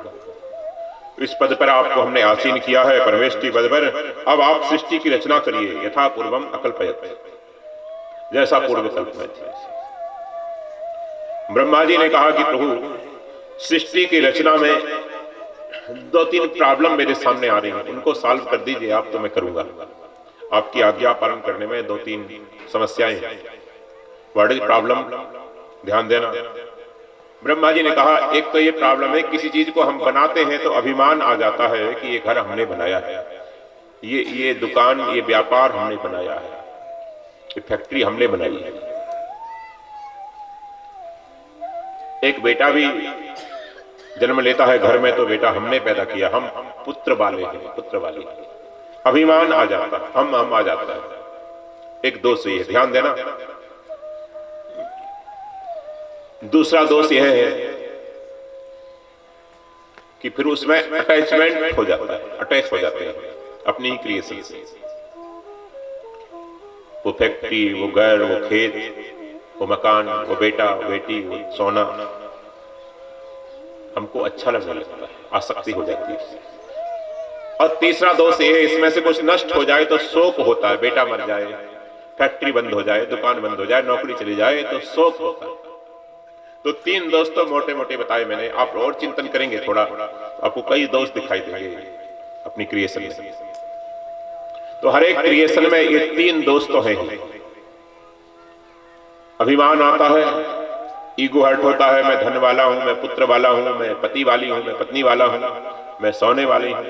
इस पद पर आपको हमने आसीन किया है, परमेष्ठी पद पर। अब आप सृष्टि की रचना करिए, यथा पूर्वम अकल्पयत, जैसा पूर्व कल्प में थी। ब्रह्मा जी ने कहा कि प्रभु सृष्टि की रचना में 2-3 प्रॉब्लम मेरे सामने आ रही हैं, उनको सॉल्व कर दीजिए आप, तो मैं करूंगा। आपकी आज्ञा पालन करने में 2-3 समस्याएं हैं। What is problem? ध्यान देना। ब्रह्मा जी ने कहा एक तो ये प्रॉब्लम है, किसी चीज को हम बनाते हैं तो अभिमान आ जाता है कि ये घर हमने बनाया है, ये दुकान, ये व्यापार हमने बनाया है, ये फैक्ट्री हमने बनाई है। एक बेटा भी जन्म लेता है घर में तो बेटा हमने पैदा किया, हम पुत्र वाले हैं, पुत्र वाले। अभिमान आ जाता है, हम आ जाता है। एक दोष ये है, ध्यान देना। दूसरा दोष यह है कि फिर उसमें अटैचमेंट हो जाता है, अटैच हो जाते हैं अपनी ही क्रिएशन से। वो फैक्ट्री, वो घर, वो खेत, वो मकान, वो बेटा, वो बेटी, वो सोना, हमको अच्छा लगने लगता है, आसक्ति हो जाती है। और तीसरा दोष ये है, इसमें से कुछ नष्ट हो जाए तो शोक होता है, बेटा मर जाए, फैक्ट्री बंद हो जाए, दुकान बंद हो जाए, नौकरी चली जाए तो शोक होता है। तो 3 दोष तो मोटे मोटे बताए मैंने। आप और चिंतन करेंगे थोड़ा, आपको कई दोष दिखाई देंगे अपनी क्रिएशन में। तो हर एक क्रिएशन में ये 3 दोष तो हैं। अभिमान आता है, ईगो हर्ट होता है, मैं धन वाला हूं, मैं पुत्र वाला हूं, मैं पति वाली हूं, मैं पत्नी वाला हूं, मैं सोने वाली हूं,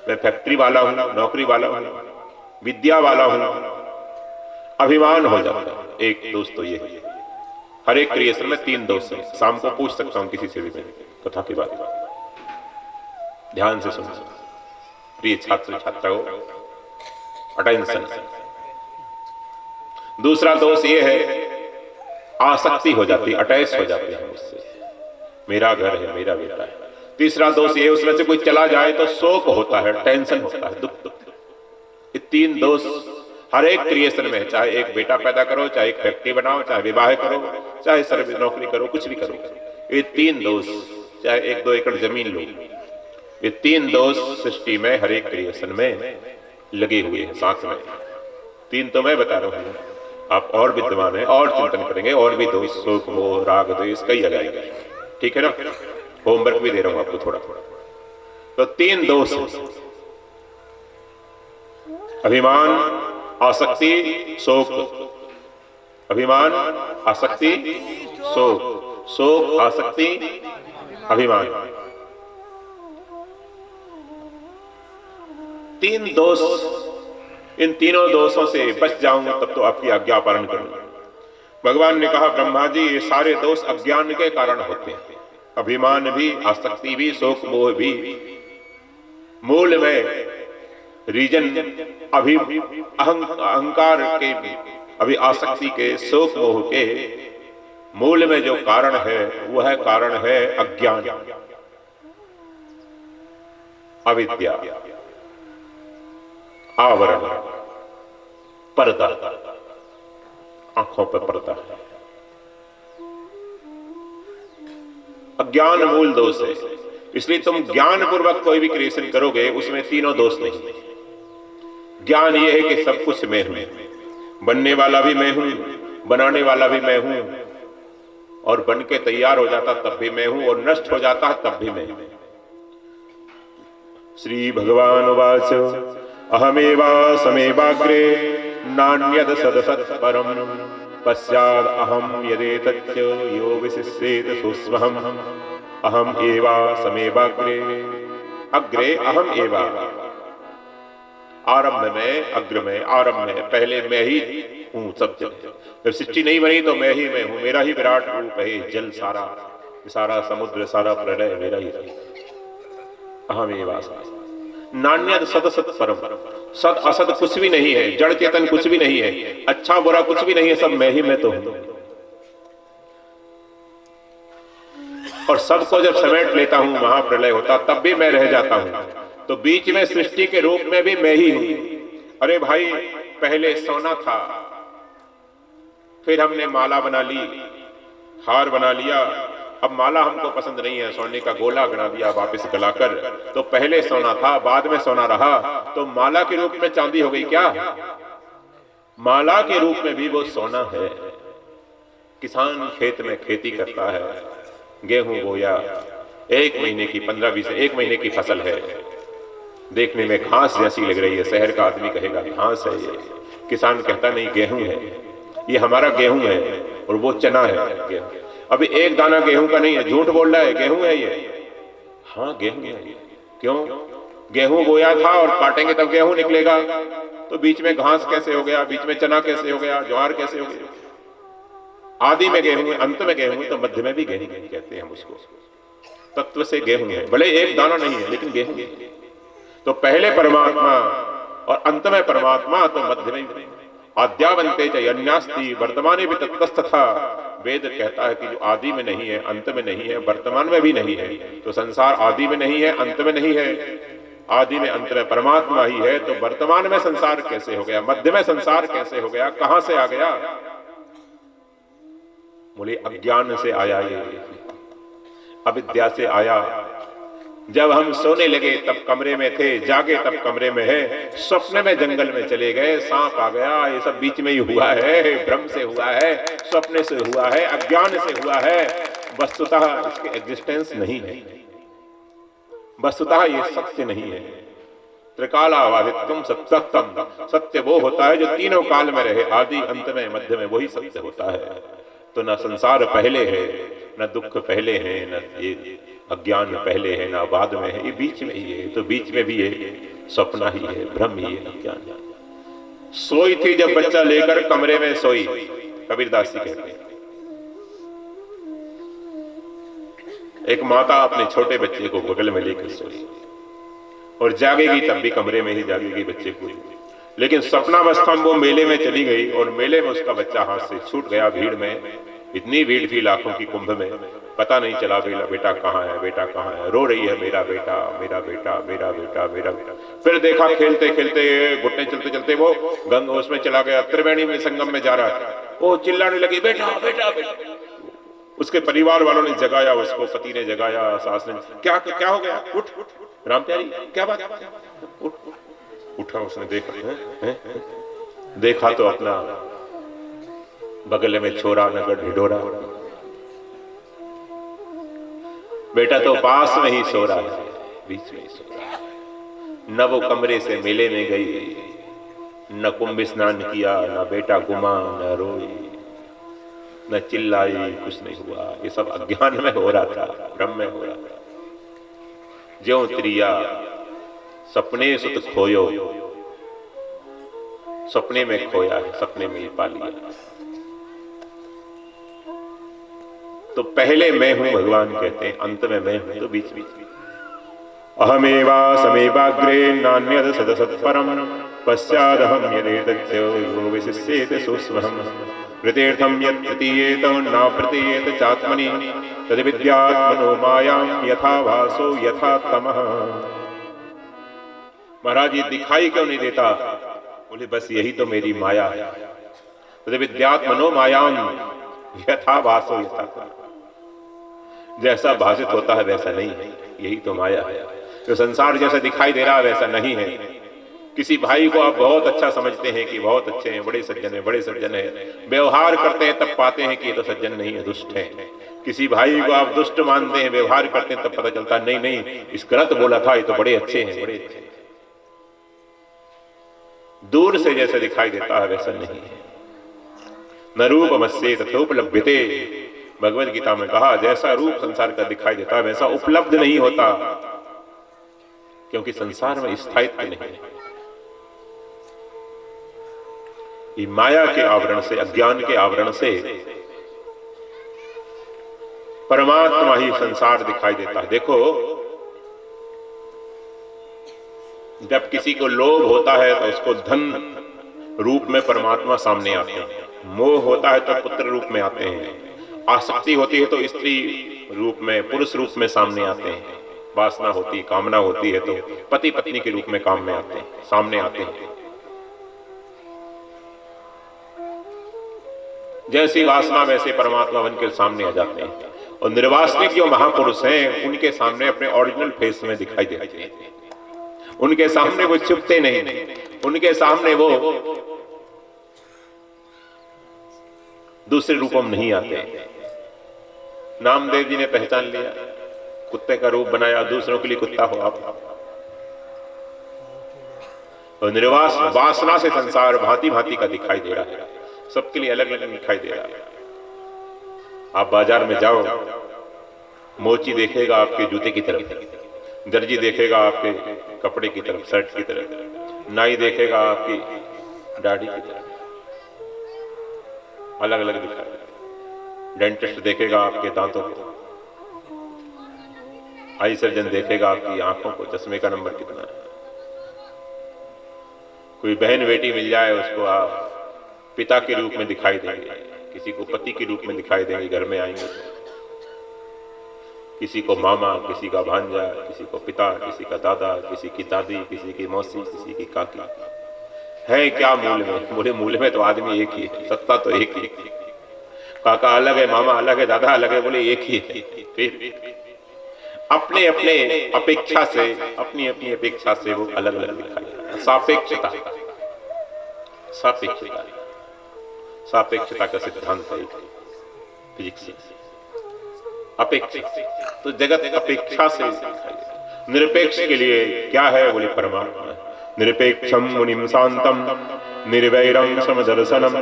मैं फैक्ट्री वाला हूं, नौकरी वाला हूं, विद्या वाला हूं। अभिमान हो जाता है। एक दोष तो ये है। हर एक क्रिएशन में 3 दोष है। शाम को पूछ सकता हूं किसी से भी मैं कथा की बात। ध्यान से सुनो प्रिय छात्र छात्राओं, अटेंशन। दूसरा दोष ये है, आसक्ति हो जाती है, अटैच हो जाते हैं उससे, मेरा घर है, मेरा बेटा है। तीसरा दोष ये, उसमें से कोई चला जाए तो शोक होता है, टेंशन होता है, दुख। ये 3 दोष हर एक क्रिएशन में है। चाहे एक बेटा पैदा करो, चाहे एक फैक्ट्री बनाओ, चाहे विवाह करो, चाहे सर्विस नौकरी करो, कुछ भी करो, ये 3 दोष, चाहे 1-2 एकड़ जमीन लो, ये 3 दोष सृष्टि में हर एक क्रिएशन में लगे हुए हैं साथ में। 3 तो मैं बता रहा हूं, आप और विद्वान हैं और चिंतन करेंगे, और भी दोष, शोक, मोह, राग, द्वेष कई आ जाएंगे। ठीक है ना? होमवर्क भी दे रहा हूं आपको थोड़ा थोड़ा। तो 3 दोष, अभिमान, आसक्ति, शोक। अभिमान, आसक्ति, शोक, शोक, आसक्ति, अभिमान। 3 दोष, इन तीनों दोषों से बच जाऊंगा तब तो आपकी आज्ञा पालन करूंगा। भगवान ने कहा ब्रह्मा जी ये सारे दोष अज्ञान के कारण होते हैं। अभिमान भी, आसक्ति भी, शोक मोह भी, मूल में रीजन अहंकार के, अभी आसक्ति के, शोक मोह के मूल में जो कारण है वह कारण है अज्ञान, अविद्या, आवरण, पर्दा, आंखों पर पर्दा। अज्ञान मूल दोष है। इसलिए तुम ज्ञान पूर्वक कोई भी क्रिएशन करोगे उसमें तीनों दोष नहीं। ज्ञान यह है कि सब कुछ मैं हूं, बनने वाला भी मैं हूं, बनाने वाला भी मैं हूं, और बन के तैयार हो जाता तब भी मैं हूं, और नष्ट हो जाता तब भी मैं हूं। श्री भगवान उवाच अहमेवा समेवाग्रे नान्यद सदसत् परम पश्चाद अहम यदेतच्च यो विशिष्येत सूक्ष्महम् अहम एवा समेवाग्रे। अग्रे अहम एवा, आरंभ में, अग्र में, आरंभ में, पहले मैं ही हूं सब जगह। जब सृष्टि नहीं बनी तो मैं ही मैं हूं, मेरा ही विराट रूप है। जल सारा, सारा समुद्र, सारा प्रलय मेरा ही है। अहम एवा नान्यद सदसत् परम, सद असद कुछ भी नहीं है, जड़ चेतन कुछ भी नहीं है, अच्छा बुरा कुछ भी नहीं है, सब मैं ही मैं तो हूं। और सबको जब समेट लेता हूं, महाप्रलय होता तब भी मैं रह जाता हूं। तो बीच में सृष्टि के रूप में भी मैं ही हूं। अरे भाई, पहले सोना था, फिर हमने माला बना ली, हार बना लिया, अब माला हमको पसंद नहीं है, सोने का गोला बना दिया वापस गलाकर। तो पहले सोना था, बाद में सोना रहा, तो माला के रूप में चांदी हो गई क्या? माला के रूप में भी वो सोना है। किसान खेत में खेती करता है, गेहूं बोया, 1 महीने की, 15-20, 1 महीने की फसल है, देखने में घास जैसी लग रही है। शहर का आदमी कहेगा घास है ये, किसान कहता नहीं गेहूं है, ये हमारा गेहूं है, और वो चना है। गेहूं अभी एक दाना गेहूं का नहीं है, झूठ बोल रहा है, गेहूं है ये। हाँ गेहूं है ये। क्यों? गेहूं बोया था और काटेंगे तब गेहूं निकलेगा, तो बीच में घास कैसे हो गया, बीच में चना कैसे हो गया, ज्वार कैसे हो गया? आदि में गेहूं है, अंत में गेहूं है, तो मध्य में भी गेहूं कहते हैं हम उसको। तत्व से गेहूं है, भले एक दाना नहीं है लेकिन गेहूं है। तो पहले परमात्मा और अंत में परमात्मा, तो मध्य में आद्यावंते च यन्यास्ति वर्तमाने भी तत्तस्तथा। वेद कहता है कि जो आदि में नहीं है, अंत में नहीं है, वर्तमान में भी नहीं है, तो संसार आदि में नहीं है, अंत में नहीं है, आदि में अंत में परमात्मा ही है, तो वर्तमान में संसार कैसे हो गया, मध्य में संसार कैसे हो गया, कहां से आ गया? बोले अज्ञान से आया, ये अविद्या से आया। जब हम सोने लगे तब कमरे में थे, जागे तब कमरे में है, स्वप्न में जंगल में चले गए, सांप आ गया, ये सब बीच में ही हुआ है, भ्रम से हुआ है, स्वप्न से हुआ है, अज्ञान से हुआ है। वस्तुतः इसके एग्जिस्टेंस नहीं है, वस्तुतः ये सत्य नहीं है। त्रिकालावादित्वम सत्यम, सत्य वो होता है जो तीनों काल में रहे, आदि अंत में मध्य में, वही सत्य होता है। तो न संसार पहले है, न दुख पहले है, न ये अज्ञान पहले है, ना बाद में है, ये बीच में ही है। तो बीच में भी है, सपना ही है, भ्रम ही है, अज्ञान। सोई थी जब बच्चा लेकर कमरे में सोई, कबीरदास जी कहते हैं। एक माता अपने छोटे बच्चे को बगल में लेकर सोई, और जागेगी तब भी कमरे में ही जागेगी बच्चे को। लेकिन सपनावस्था में वो मेले में चली गई, और मेले में उसका बच्चा हाथ से छूट गया। भीड़ में, इतनी भीड़ थी लाखों की कुंभ में, पता नहीं चला बेटा कहाँ है, बेटा कहाँ है। रो रही है, मेरा बेटा, मेरा बेटा, मेरा बेटा, मेरा बेटा। फिर देखा खेलते खेलते, घुटने चलते चलते वो गंगा उसमें चला गया, त्रिवेणी में संगम में जा रहा है। वो चिल्लाने लगी, बेटा बेटा बेटा। उसके परिवार वालों ने जगाया उसको, पति ने जगाया, सास ने, क्या क्या हो गया, उठ राम प्यारी, क्या बात, उठ। उठा, उसने देखा तो अपना बगल में छोरा नगर ढिढोरा, बेटा तो पास में ही सो रहा है, बीच में ही सो रहा है। न वो कमरे से मेले में गई, न कुंभ स्नान किया, न बेटा घुमा, न रोई, न चिल्लाई, कुछ नहीं हुआ। ये सब अज्ञान में हो रहा था, भ्रम में हो रहा था। ज्यों त्रिया सपने सुत खोयो, सपने में खोया है, सपने में ही पा लिया। तो पहले मैं हूं भगवान कहते हैं, अंत में मैं हूं तो बीच बीच अहमेवा समेवाग्रे नान्यद सदसत्परम पश्चादहम यदेतच्च यो विशिष्येत सूक्ष्महम् कृतेर्थम यत् प्रतीयेत न प्रतीयेत चात्मनि तद्विद्यात्मनो मायां यथा भासो यथा तमः। महाराज ये दिखाई क्यों नहीं देता? बोले बस यही तो मेरी माया है। तद्विद्यात्मनो मायां यथा भासो यथा तमः। जैसा भाषित होता है वैसा नहीं है, यही तो माया है। जो संसार जैसा दिखाई दे रहा है वैसा नहीं है। किसी भाई को आप बहुत अच्छा समझते हैं कि बहुत अच्छे हैं, बड़े सज्जन हैं, बड़े सज्जन हैं, व्यवहार करते हैं तब पाते हैं कि ये तो सज्जन नहीं है, दुष्ट है। किसी भाई को आप दुष्ट मानते हैं, व्यवहार करते हैं तब पता चलता है नहीं नहीं इस गलत बोला था, ये तो बड़े अच्छे हैं, बड़े अच्छे हैं। दूर से जैसे दिखाई देता है वैसा नहीं है। न रूपमस्ये तथोपलभ्यते, भगवद गीता में कहा जैसा रूप संसार का दिखाई देता है वैसा उपलब्ध नहीं होता, क्योंकि संसार में स्थायित्व नहीं है। ये माया के आवरण से, अज्ञान के आवरण से परमात्मा ही संसार दिखाई देता है। देखो जब किसी को लोभ होता है तो उसको धन रूप में परमात्मा सामने आते हैं, मोह होता है तो पुत्र रूप में आते हैं, आसक्ति होती है तो स्त्री रूप में, पुरुष रूप में सामने आते हैं, वासना होती है, कामना होती है तो पति पत्नी के रूप में काम में आते हैं, सामने आते हैं। जैसी वासना वैसे परमात्मा बनकर सामने आ जाते हैं। और निर्वासनिक जो महापुरुष हैं उनके सामने अपने ओरिजिनल फेस में दिखाई देते हैं। उनके सामने वो छुपते नहीं, उनके सामने वो दूसरे रूपों में नहीं आते। नामदेव जी ने पहचान लिया, कुत्ते का रूप बनाया, दूसरों के लिए कुत्ता हो आप। और निर्वास वासना से संसार भांति भांति का दिखाई दे रहा है, सबके लिए अलग अलग दिखाई दे रहा है। आप बाजार में जाओ, मोची देखेगा आपके जूते की तरफ, दर्जी देखेगा आपके कपड़े की तरफ, शर्ट की तरफ, नाई देखेगा आपकी दाढ़ी की तरफ, अलग अलग दिखाई। डेंटिस्ट देखेगा आपके दांतों को, आई सर्जन देखेगा आपकी आंखों को, चश्मे का नंबर कितना है। कोई बहन बेटी मिल जाए उसको आप पिता के रूप में दिखाई देंगे, किसी को पति के रूप में दिखाई देंगे, घर में आएंगे तो किसी को मामा, किसी का भांजा, किसी को पिता, किसी का दादा, किसी की दादी, किसी की मौसी, किसी की काकी। है क्या मूल में? बोले मूल में तो आदमी एक ही है, सत्ता तो एक ही है। काका अलग है, मामा अलग है, दादा अलग है, बोले एक ही है। फिर अपने अपने अपेक्षा से, अपनी अपनी अपेक्षा से वो अलग अलग दिखाई। सापेक्षता, सापेक्षता, सापेक्षता का सिद्धांत है फिजिक्स। अपेक्षा तो जगत अपेक्षा से दिखाई। निरपेक्ष के लिए क्या है? बोले परमात्मा। निरपेक्षम मुनिम शांतम निर्वैरम समदर्शनम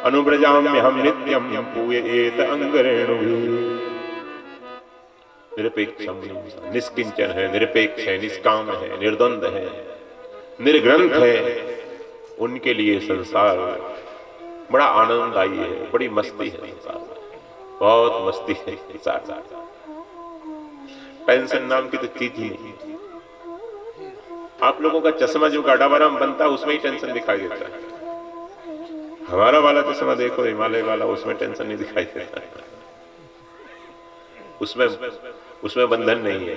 अनुव्रजाम्यहम नित्यम पूयेत अंगरेणुभिः। निरपेक्षम निष्किंचन है, निरपेक्ष है, निष्काम है, निर्द्वंद है, निर्ग्रंथ है। उनके लिए संसार बड़ा आनंददायी है, बड़ी मस्ती है संसार में, बहुत मस्ती है संसार। टेंशन नाम की तो चीज ही नहीं। आप लोगों का चश्मा जो गाडावाराम बनता है उसमें ही टेंशन दिखाई देता है। हमारा वाला चश्मा देखो, हिमालय वाला, उसमें टेंशन नहीं दिखाई देता। उसमें बंधन नहीं है,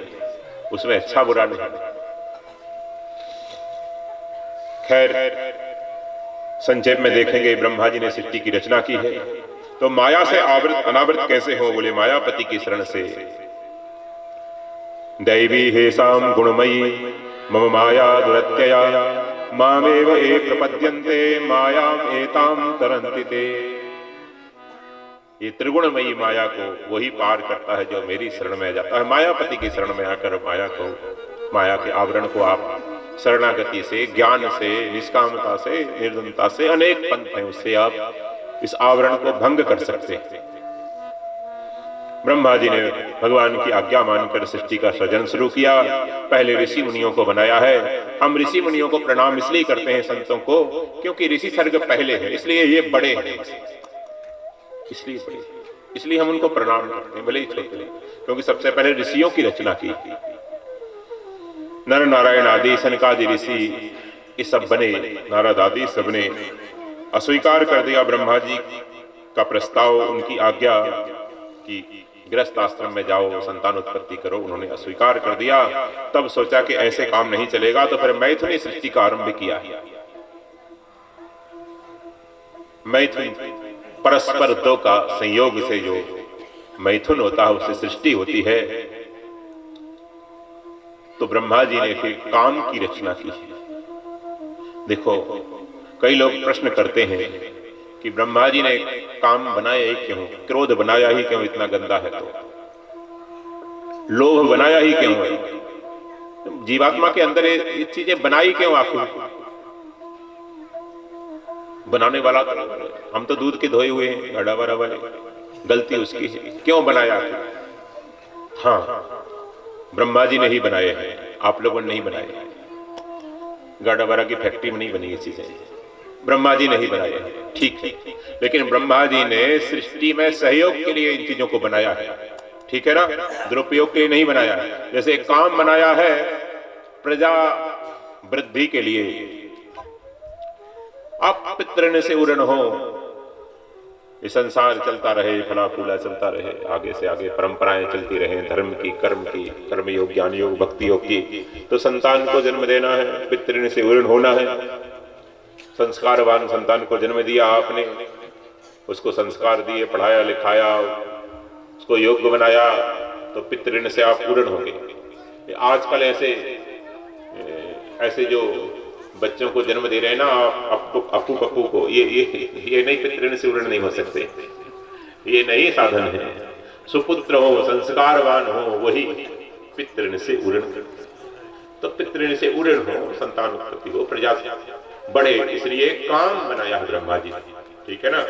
उसमें अच्छा बुरा नहीं। खैर संक्षेप में देखेंगे, ब्रह्मा जी ने सृष्टि की रचना की है तो माया से आवृत अनावृत कैसे हो? बोले मायापति की शरण से। दैवी हेसाम गुणमयी मम माया दुरत्यया मामेव ये प्रपद्यन्ते मायाम एताम तरन्ति ते। ये त्रिगुणमयी माया को वही पार करता है जो मेरी शरण में जाता है। मायापति की शरण में आकर माया के आवरण को आप शरणागति से, ज्ञान से, निष्कामता से, निर्दनता से, अनेक पंथ हैं, उससे आप इस आवरण को भंग कर सकते हैं। ब्रह्मा जी ने भगवान की आज्ञा मानकर सृष्टि का सृजन शुरू किया। पहले ऋषि मुनियों को बनाया है। हम ऋषि मुनियों को प्रणाम इसलिए करते हैं, संतों को, क्योंकि ऋषि सर्ग पहले है, इसलिए ये बड़े हैं, इसलिए बड़े। इसलिए हम उनको प्रणाम करते हैं, भले ही छोटे हैं, क्योंकि सबसे पहले ऋषियों की रचना की। नर नारायण आदि सनकादि ऋषि ये सब बने, नारद आदि सबने अस्वीकार कर दिया ब्रह्मा जी का प्रस्ताव, उनकी आज्ञा कि गृहस्थ आश्रम में जाओ, संतान उत्पत्ति करो, उन्होंने अस्वीकार कर दिया। तब सोचा कि ऐसे काम नहीं चलेगा, तो फिर मैथुनी सृष्टि का आरंभ किया। मैथुन परस्पर दो का संयोग से जो मैथुन होता है उससे सृष्टि होती है। तो ब्रह्मा जी ने फिर काम की रचना की। देखो, कई लोग प्रश्न करते हैं कि ब्रह्मा जी ने काम बनाया ही क्यों, क्रोध बनाया ही क्यों, इतना गंदा है तो लोभ बनाया ही क्यों है, जीवात्मा के अंदर ये चीजें बनाई क्यों आखिर? बनाने वाला हम तो दूध के धोए हुए हैं, गाढ़ा बारा वाले, गलती उसकी है, क्यों बनाया? हाँ, ब्रह्मा जी ने ही बनाए हैं, आप लोगों ने नहीं बनाए। गाढ़ा बारा की फैक्ट्री में नहीं बनी ये चीजें, ब्रह्मा जी ने ही बनाए हैं, ठीक है। लेकिन ब्रह्मा जी ने सृष्टि में सहयोग के लिए इन चीजों को बनाया है, ठीक है ना, दुरुपयोग के लिए नहीं बनाया है। जैसे काम बनाया है प्रजा वृद्धि के लिए, आप पितृण से उरण हो, ये संसार चलता रहे, फला फूला चलता रहे, आगे से आगे परंपराएं चलती रहे, धर्म की, कर्म योग, ज्ञान योग, भक्ति योग की, तो संतान को जन्म देना है, पितृण से उरण होना है। संस्कारवान संतान को जन्म दिया आपने, उसको संस्कार दिए, पढ़ाया लिखाया, उसको योग्य बनाया, तो पितृण से आप उरण होंगे। आजकल ऐसे जो बच्चों को जन्म दे रहे हैं ना, अप्पू पप्पू को, ये नहीं, पितृण से उरण नहीं हो सकते, ये नहीं साधन है। सुपुत्र हो, संस्कारवान हो, वही पितृण से उरण। तो पितृण से उरण हो, संतान उत्पत्ति हो, प्रजा बढ़े, इसलिए काम बनाया है ब्रह्मा जी, ठीक है ना।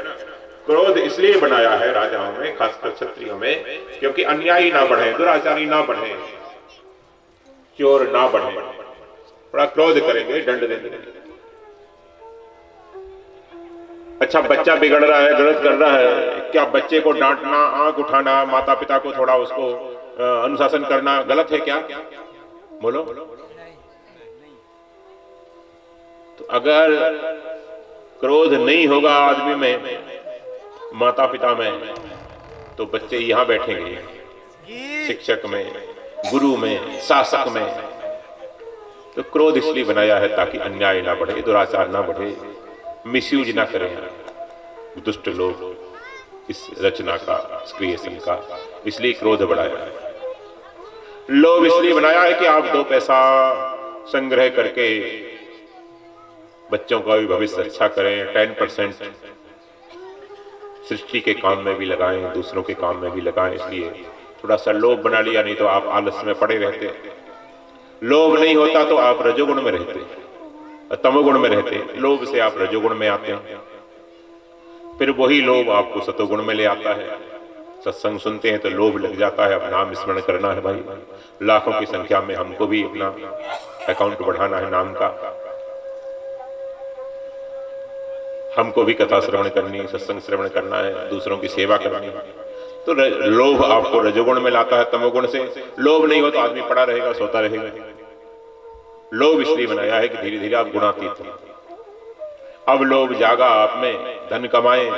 क्रोध इसलिए बनाया है राजाओं में, खासकर क्षत्रियों में, क्योंकि अन्यायी ना बढ़े, दुराचारी ना बढ़े, चोर ना बढ़े, बड़ा क्रोध करेंगे, दंड देंगे। अच्छा, बच्चा बिगड़ रहा है, गलत कर रहा है, क्या बच्चे को डांटना, आंख उठाना, माता पिता को थोड़ा उसको अनुशासन करना गलत है क्या? बोलो। तो अगर क्रोध नहीं होगा आदमी में, माता पिता में, तो बच्चे यहां बैठेंगे, शिक्षक में, गुरु में, शासक में। तो क्रोध इसलिए बनाया है ताकि अन्याय ना बढ़े, दुराचार ना बढ़े, मिसयूज ना करें दुष्ट लोग इस रचना का, इस क्रिएशन का, इसलिए क्रोध बढ़ाया है। लोभ इसलिए बनाया है कि आप 2 पैसा संग्रह करके बच्चों का भी भविष्य अच्छा करें, 10% सृष्टि के काम में भी लगाएं, दूसरों के काम में भी लगाएं, इसलिए थोड़ा सा लोभ बना लिया, नहीं तो आप आलस में पड़े रहते। लोभ नहीं होता तो आप रजोगुण में रहते, तमोगुण में रहते, लोभ से आप रजोगुण में आते हैं, फिर वही लोभ आपको सतोगुण में ले आता है। सत्संग सुनते हैं तो लोभ लग जाता है, अब नाम स्मरण करना है भाई, लाखों की संख्या में हमको भी अपना अकाउंट बढ़ाना है नाम का, हमको भी कथा श्रवण करनी है, सत्संग श्रवण करना है, दूसरों की सेवा करनी है। तो लोभ आपको रजोगुण में लाता है, तमोगुण से। लोभ नहीं हो तो आदमी पड़ा रहेगा, सोता रहेगा। लोभ इसलिए बनाया है कि धीरे धीरे आप गुणातीत हो। अब लोभ जागा आप में, धन कमाए,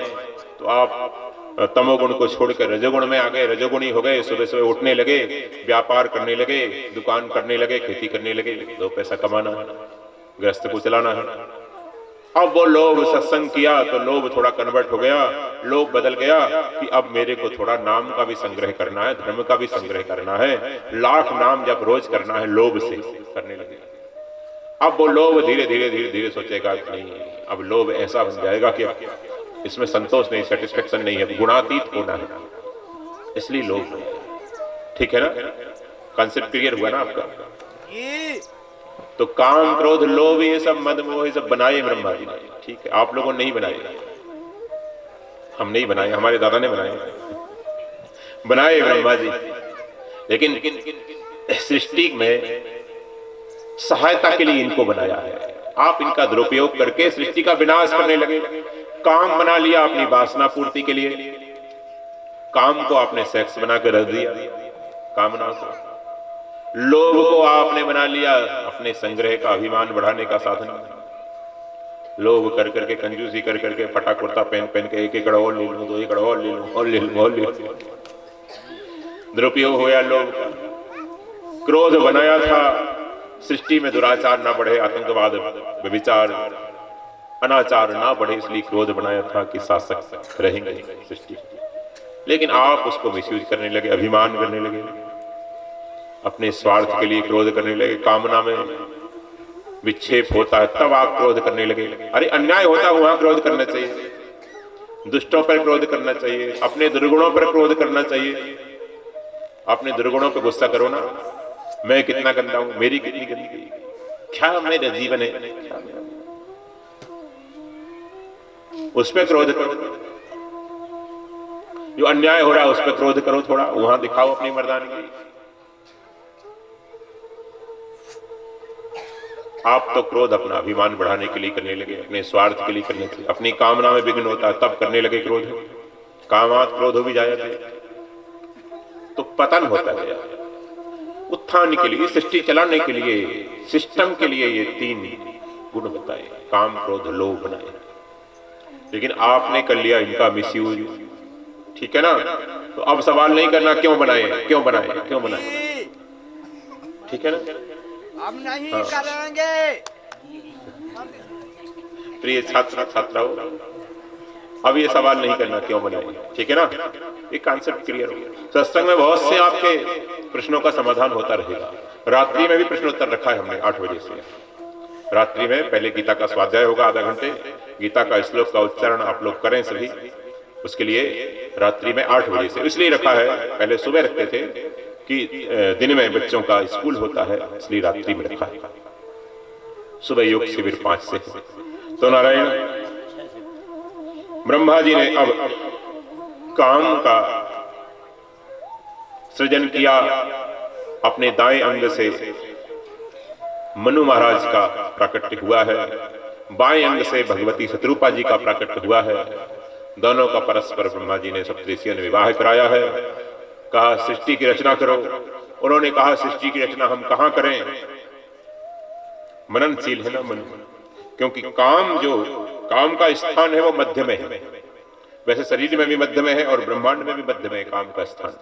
तो आप तमोगुण को छोड़कर रजोगुण में आ गए, रजोगुणी हो गए, सुबह सुबह उठने लगे, व्यापार करने लगे, दुकान करने लगे, खेती करने लगे, 2 पैसा कमाना है, गृहस्थ को चलाना है। अब वो लोभ सत्संग किया तो लोभ थोड़ा कन्वर्ट हो गया, लोभ बदल गया कि अब मेरे को थोड़ा नाम का भी संग्रह करना है, धर्म का भी संग्रह करना है, लाख नाम जब रोज करना है, लोभ से करने लगे। अब वो लोभ धीरे धीरे धीरे धीरे सोचेगा कि नहीं, अब लोभ ऐसा बन जाएगा कि इसमें संतोष नहीं, सेटिस्फेक्शन नहीं है, गुणातीत होना है, इसलिए लोभ। ठीक है ना, कॉन्सेप्ट क्लियर हुआ ना आपका? तो काम, क्रोध, लोभ, ये सब मद मोह, ये सब बनाए ब्रह्मा जी ने। ठीक है, आप लोगों ने नहीं बनाए, हम नहीं बनाए, हमारे दादा ने बनाए, बनाए ब्रह्मा जी। लेकिन सृष्टि में सहायता के लिए इनको बनाया है। आप इनका दुरुपयोग करके सृष्टि का विनाश करने लगे, काम बना लिया अपनी वासना पूर्ति के लिए। काम को आपने सेक्स बना के रख दिया, कामना को। लोभ को आपने बना लिया अपने संग्रह का, अभिमान बढ़ाने का साधन। लोभ कर करके, कंजूसी कर करके, फटा कुर्ता पहन पहन के एक एकड़ और ले लूं, 2 एकड़ और ले लूं, और ले लूं, और ले लूं। दुरुपयोग हो गया लोभ का। क्रोध बनाया था सृष्टि में दुराचार ना बढ़े, आतंकवाद, व्यभिचार, अनाचार ना बढ़े, इसलिए क्रोध बनाया था कि शासक रहेंगे सृष्टि। लेकिन आप उसको मिसयूज करने लगे, अभिमान करने लगे, अपने स्वार्थ के लिए क्रोध करने लगे। कामना में विक्षेप होता है तब आप क्रोध करने लगे। अरे अन्याय होता है वहां क्रोध करना चाहिए, दुष्टों पर क्रोध करना चाहिए, अपने दुर्गुणों पर क्रोध करना चाहिए। अपने दुर्गुणों पर गुस्सा करो ना, मैं कितना गंदा हूं, मेरी कितनी गंदगी, क्या मेरा जीवन है, उस पर क्रोध करो। जो अन्याय हो रहा है उस पर क्रोध करो, थोड़ा वहां दिखाओ अपनी मर्दानगी। आप तो क्रोध अपना अभिमान बढ़ाने के लिए करने लगे, अपने स्वार्थ के लिए करने के लिए, अपनी कामना में विघ्न होता है तब करने लगे क्रोध। कामात क्रोध हो भी जाए तो पतन होता गया। उत्थान के लिए, सृष्टि चलाने के लिए, सिस्टम के लिए ये 3 गुण बताए, काम, क्रोध, लोभ बनाए। लेकिन आपने कर लिया इनका मिसयूज, ठीक है ना। तो अब सवाल नहीं करना क्यों बनाए, क्यों बनाए, क्यों बनाए, ठीक है ना। हम नहीं करेंगे। प्रिय छात्र छात्राओं, अब ये सवाल नहीं करना क्यों बनाए, ठीक है ना। ये कॉन्सेप्ट क्लियर हो गया। सत्संग में बहुत से आपके प्रश्नों का समाधान होता रहेगा। रात्रि में भी प्रश्नोत्तर रखा है हमने 8 बजे से। रात्रि में पहले गीता का स्वाध्याय होगा आधा घंटे, गीता का श्लोक का उच्चारण आप लोग करें सभी। उसके लिए रात्रि में 8 बजे से इसलिए रखा है, पहले सुबह रखते थे कि दिन में बच्चों का स्कूल होता है, इसलिए रात्रि में रखा है। सुबह योग शिविर 5 से। तो नारायण ब्रह्मा जी ने अब काम का सृजन किया अपने दाएं अंग से। मनु महाराज का प्राकट्य हुआ है, बाएं अंग से भगवती शत्रुपा जी का प्राकट्य हुआ है। दोनों का परस्पर ब्रह्मा जी ने सप्तऋषियों ने विवाह कराया है। कहा सृष्टि की रचना करो। उन्होंने कहा सृष्टि की रचना हम कहां करें, मननशील है ना मन, क्योंकि काम का स्थान है वो मध्य में है। वैसे शरीर में भी मध्य में है और ब्रह्मांड में भी मध्य में काम का स्थान।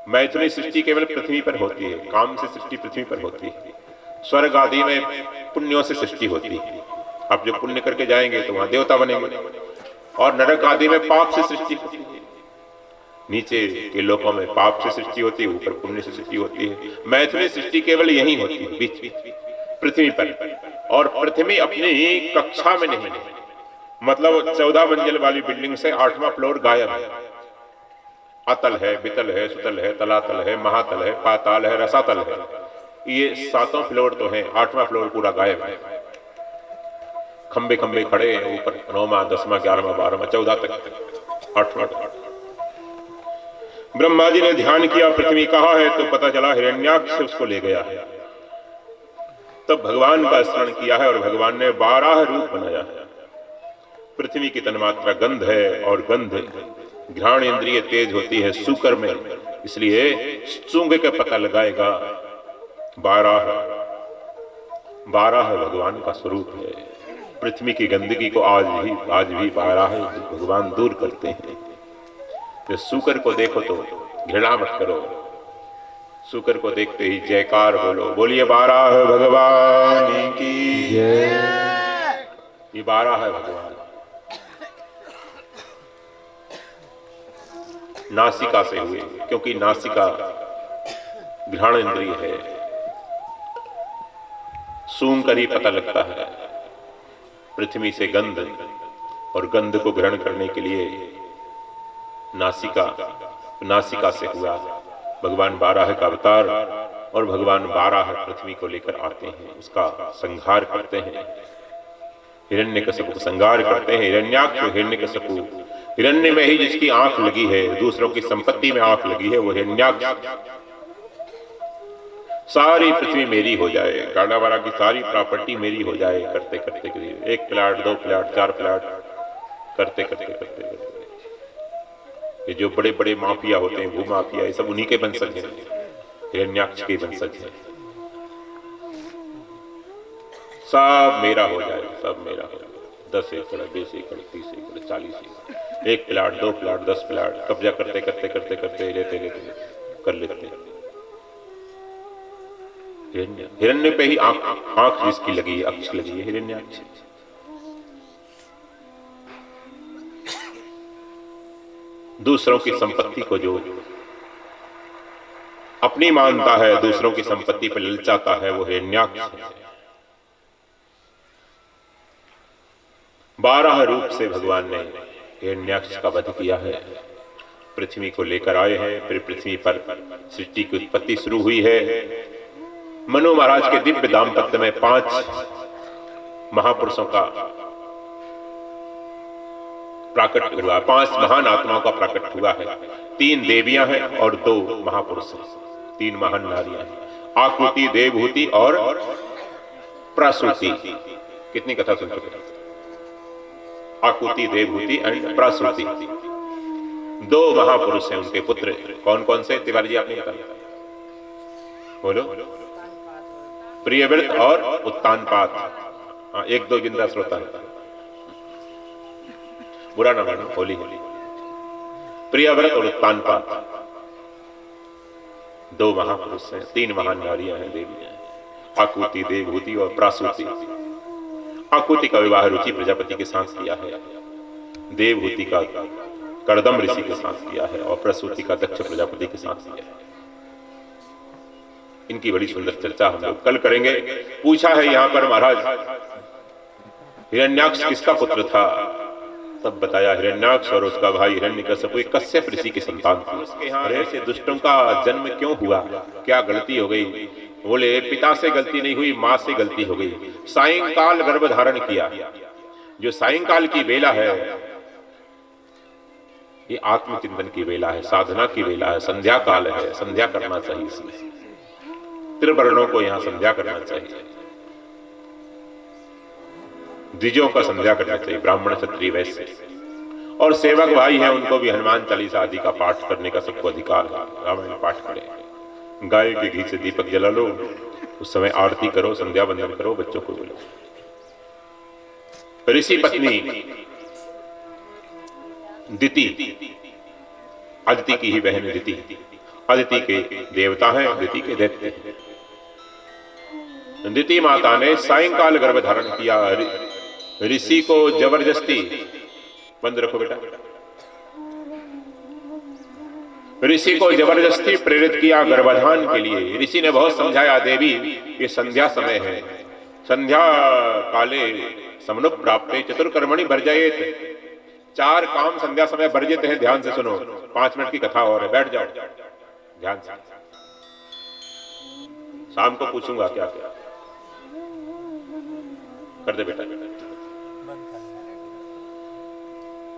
मैथुनी सृष्टि केवल पृथ्वी पर होती है, काम से सृष्टि पृथ्वी पर होती है। स्वर्ग आदि में पुण्यों से सृष्टि होती है। आप जो पुण्य करके जाएंगे तो वहां देवता बनेंगे, और नरक आदि में पाप से सृष्टि होती है। नीचे के लोकों में पाप से सृष्टि होती है, ऊपर पुण्य से सृष्टि होती है। मैथुनी सृष्टि केवल यही होती है, बीच पृथ्वी पर। और पृथ्वी अपनी कक्षा में नहीं है, मतलब 14 मंजिल वाली बिल्डिंग से 8वां फ्लोर गायब है। अतल है, बितल है, सुतल है, तलातल है, महातल है, पाताल है, रसातल है। ये 7 फ्लोर तो हैं, 8वां फ्लोर पूरा गायब है। खंबे खंबे खड़े हैं ऊपर, 9वां, 10वां, 11वां, 12वां, 14 तक, 8वां। ब्रह्मा जी ने ध्यान किया पृथ्वी कहाँ है, तो पता चला हिरण्याक्ष उसको ले गया है। तब भगवान का स्मरण किया है और भगवान ने 12 रूप बनाया है। पृथ्वी की तन्मात्रा गंध है, और गंध घ्राण इंद्रिय तेज होती है सूकर में, इसलिए सूंघ के पता लगाएगा 12 भगवान का स्वरूप है। पृथ्वी की गंदगी को आज भी 12 भगवान दूर करते हैं। तो सूकर को देखो तो घृणा मत करो, सूकर को देखते ही जयकार बोलो, बोलिए 12 भगवान की जय। ये 12 है भगवान। नासिका से हुए, क्योंकि नासिका घ्राण इंद्रिय है, सूंघ कर ही पता लगता है। पृथ्वी से गंध, और गंध को ग्रहण करने के लिए नासिका से हुआ भगवान 12 का अवतार। और भगवान 12 पृथ्वी को लेकर आते हैं, उसका संहार करते हैं। हिरण्यकशिपु को संहार करते हैं। हिरण्याक्ष हिरण्यकशिपु, हिरण्य में ही जिसकी आंख लगी है, दूसरों की संपत्ति में आंख लगी है, वो हिरण्याक्ष। सारी पृथ्वी मेरी हो जाए, गाड़ावाड़ा की सारी प्रॉपर्टी मेरी हो जाए, करते करते 1 प्लाट, 2 प्लाट, 4 प्लाट, करते करते ये जो बड़े बड़े माफिया होते हैं, भूमाफिया, ये सब उन्हीं के वंशज हैं, हिरण्याक्ष के वंशज हैं। सब मेरा हो जाए, सब मेरा हो जाए। 10 एकड़, 20 एकड़, 30 एकड़, 40 एकड़, 1 प्लाट, 2 प्लाट, 10 प्लाट, कब्जा करते करते करते करते लेते लेते कर लेते हैं। हिरण्य पे ही आंख जिसकी लगी है, अक्ष लगी है, हिरण्याक्ष। दूसरों की संपत्ति को जो अपनी मानता है, दूसरों की संपत्ति पर ललचाता है, वो हिरण्याक्ष है। 12 रूप से भगवान ने हिरण्याक्ष का वध किया है। पृथ्वी को लेकर आए हैं, फिर पृथ्वी पर सृष्टि की उत्पत्ति शुरू हुई है। मनु महाराज के दिव्य दाम्पत्य में 5 महापुरुषों का प्राकट हुआ, 5 महान आत्माओं का प्राकट हुआ है। 3 देवियां हैं और 2 महापुरुष हैं, 3 महान नारियां हैं, आकृति, देवहूति और प्रसूति। कितनी कथा सुन चुके? आकृति, देवहूति एंड प्रसूति। 2 महापुरुष हैं, उनके पुत्र कौन कौन से? तिवारी जी आपने बताया, बोलो। प्रियव्रत और उत्तानपाद। हाँ, 1-2 जिंदा श्रोता है, बुरा ना मानो, होली होली। प्रियव्रत और उत्तानपाद 2 महापुरुष हैं, 3 महान नारियां हैं, देवियां हैं, आकृति, देवहूति और प्रसूति। आकृति का विवाह रुचि प्रजापति के साथ किया है, देवहूति का कर्दम ऋषि के साथ किया है और प्रसूति का दक्ष प्रजापति के साथ किया है। इनकी बड़ी सुंदर चर्चा हम लोग कल करेंगे। पूछा है यहाँ पर महाराज, हिरण्याक्ष किसका पुत्र था? तब बताया हिरण्याक्ष और उसका भाई हिरण्यकश्यप कश्यप ऋषि की संतान थी। उसके यहाँ ऐसे दुष्टों का जन्म क्यों हुआ? क्या गलती हो गई? बोले पिता से गलती नहीं हुई, माँ से गलती हो गई। सायंकाल गर्भ धारण किया। जो सायंकाल की बेला है, ये आत्मचिंतन की बेला है, साधना की बेला है, संध्या काल है, संध्या करना चाहिए। इसमें त्रिवर्णों को यहाँ संध्या करना चाहिए, द्विजों का संध्या करना चाहिए, ब्राह्मण, क्षत्रिय, वैश्य और सेवक भाई हैं, उनको भी हनुमान चालीसा आदि का पाठ करने का सबको अधिकार है। रामायण पाठ करें, गाय के घी से दीपक जला लो, उस समय आरती करो, संध्या वंदन करो, बच्चों को बोलो। ऋषि पत्नी दिति, अदिति की ही बहन दिति, अदिति के देवता हैं, दिति के दैत्य हैं। दिति माता ने सायंकाल गर्भ धारण किया। ऋषि को जबरदस्ती, बंद रखो बेटा, ऋषि को जबरदस्ती प्रेरित किया गर्भाधान के लिए। ऋषि ने बहुत समझाया, देवी ये संध्या समय है, संध्या काले समनुप्राप्ते चतुर्कर्मणि वर्जयेत। 4 काम संध्या समय वर्जित हैं। ध्यान से सुनो, 5 मिनट की कथा और है, बैठ जाओ ध्यान से। शाम को पूछूंगा क्या क्या कर दे बेटा।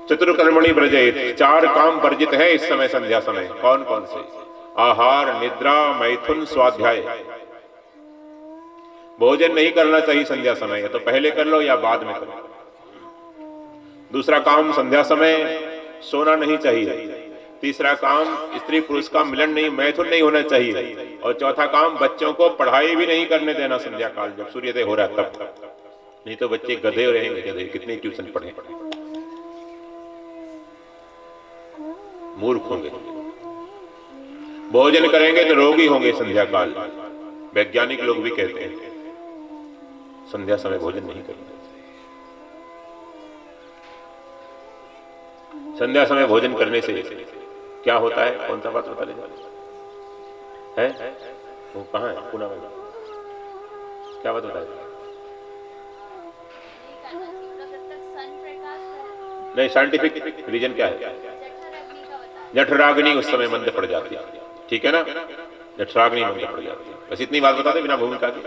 चतुर्कर्मणि वर्जयेत, 4 काम वर्जित है इस समय, संध्या समय। कौन कौन से? आहार, निद्रा, मैथुन, स्वाध्याय। भोजन नहीं करना चाहिए संध्या समय, या तो पहले कर लो या बाद में करो। दूसरा काम संध्या समय सोना नहीं चाहिए। तीसरा काम स्त्री पुरुष का मिलन नहीं, मैथुन नहीं होना चाहिए। और चौथा काम बच्चों को पढ़ाई भी नहीं करने देना संध्या काल, जब सूर्योदय हो रहा है तब, नहीं तो बच्चे गधे रहेंगे, गधे। कितने ट्यूशन पढ़े, मूर्ख होंगे। भोजन करेंगे तो रोगी होंगे संध्या काल। वैज्ञानिक लोग भी कहते हैं संध्या समय भोजन नहीं करना। संध्या समय भोजन करने से क्या होता है? कौन सा बात बता ले है? वो कहाँ है? पुणे में क्या बात बताए? नहीं, साइंटिफिक रीजन क्या है? जठराग्नि उस समय मंद पड़ जाती है, ठीक है ना? जठराग्नि मंद पड़ जाती है। बस इतनी बात बता दे बिना भूमिका की।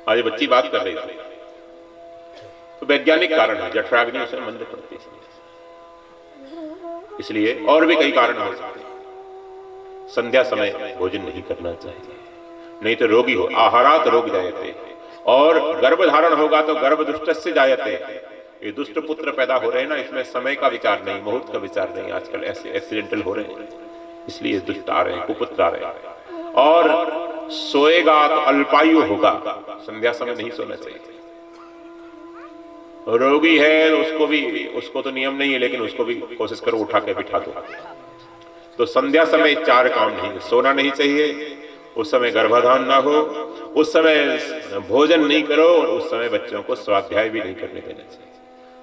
आज बच्ची बात कर रही थी, तो वैज्ञानिक कारण है, जठराग्नि उस समय मंद पड़ती है इसलिए। और भी कई कारण हो सकते हैं। संध्या समय भोजन नहीं करना चाहिए, नहीं तो रोगी हो। आहारात रोग जायते, और गर्भ धारण होगा तो गर्भ दुष्टस्य जायते। ये दुष्ट पुत्र पैदा हो रहे हैं ना, इसमें समय का विचार नहीं, मुहूर्त का विचार नहीं, आजकल ऐसे एक्सीडेंटल हो रहे हैं, इसलिए दुष्ट आ रहे हैं, कुपुत्र आ रहे हैं। और सोएगा तो अल्पायु होगा, संध्या समय नहीं सोना चाहिए। रोगी है तो उसको तो नियम नहीं है, लेकिन उसको भी कोशिश करो उठा के बिठा दो। तो संध्या समय 4 काम नहीं, सोना नहीं चाहिए, उस समय गर्भाधान ना हो, उस समय भोजन नहीं करो, और उस समय बच्चों को स्वाध्याय भी नहीं करने देना चाहिए।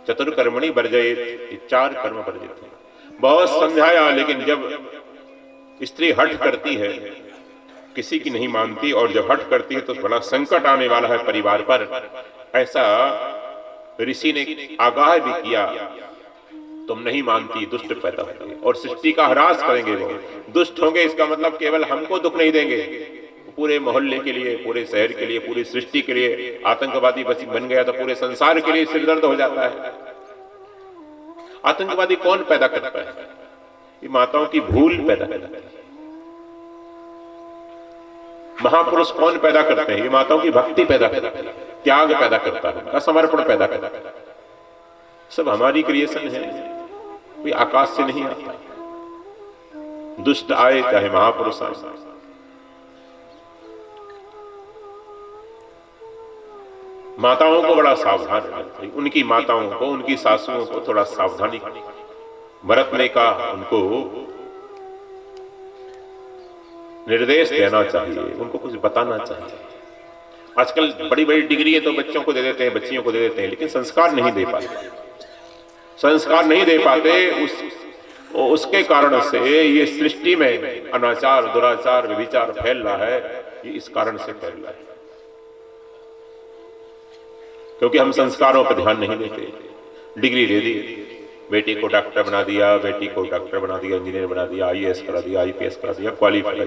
चतुर्कर्मणि वर्जयेत्, ये 4 कर्म वर्जित हैं। बहुत समझाया, लेकिन जब स्त्री हठ करती है, किसी की नहीं मानती, और जब हठ करती है तो बड़ा संकट आने वाला है परिवार पर, ऐसा ऋषि ने आगाह भी किया। तुम नहीं मानती, दुष्ट पैदा होंगे और सृष्टि का ह्रास करेंगे। वो दुष्ट होंगे, इसका मतलब केवल हमको दुख नहीं देंगे, पूरे मोहल्ले के लिए, पूरे शहर के लिए, पूरी सृष्टि के लिए। आतंकवादी बन गया तो पूरे संसार के लिए सिरदर्द हो जाता है। आतंकवादी कौन पैदा करता है? ये माताओं की भूल पैदा करता है। महापुरुष कौन पैदा करते हैं? ये माताओं की भक्ति पैदा करता है, त्याग पैदा करता है, उनका समर्पण पैदा करता है। सब हमारी क्रिएशन है, कोई आकाश से नहीं आता। दुष्ट आए चाहे महापुरुष आए, माताओं को बड़ा सावधान रहना चाहिए। उनकी माताओं को, उनकी सासुओं को थोड़ा सावधानी बरतने का उनको निर्देश देना चाहिए, उनको कुछ बताना चाहिए। आजकल बड़ी बड़ी डिग्री है तो बच्चों को दे देते हैं, बच्चियों को दे देते हैं, लेकिन संस्कार नहीं दे पाते। संस्कार नहीं दे पाते, उसके कारण से ये सृष्टि में अनाचार, दुराचार, व्यभिचार फैल रहा है। ये इस कारण से फैल रहा है क्योंकि हम संस्कारों पर ध्यान नहीं देते। डिग्री दे दी, बेटी को डॉक्टर बना दिया, बेटी को डॉक्टर बना दिया, इंजीनियर बना दिया, IAS करा दिया, IPS करा दिया, क्वालिफाई।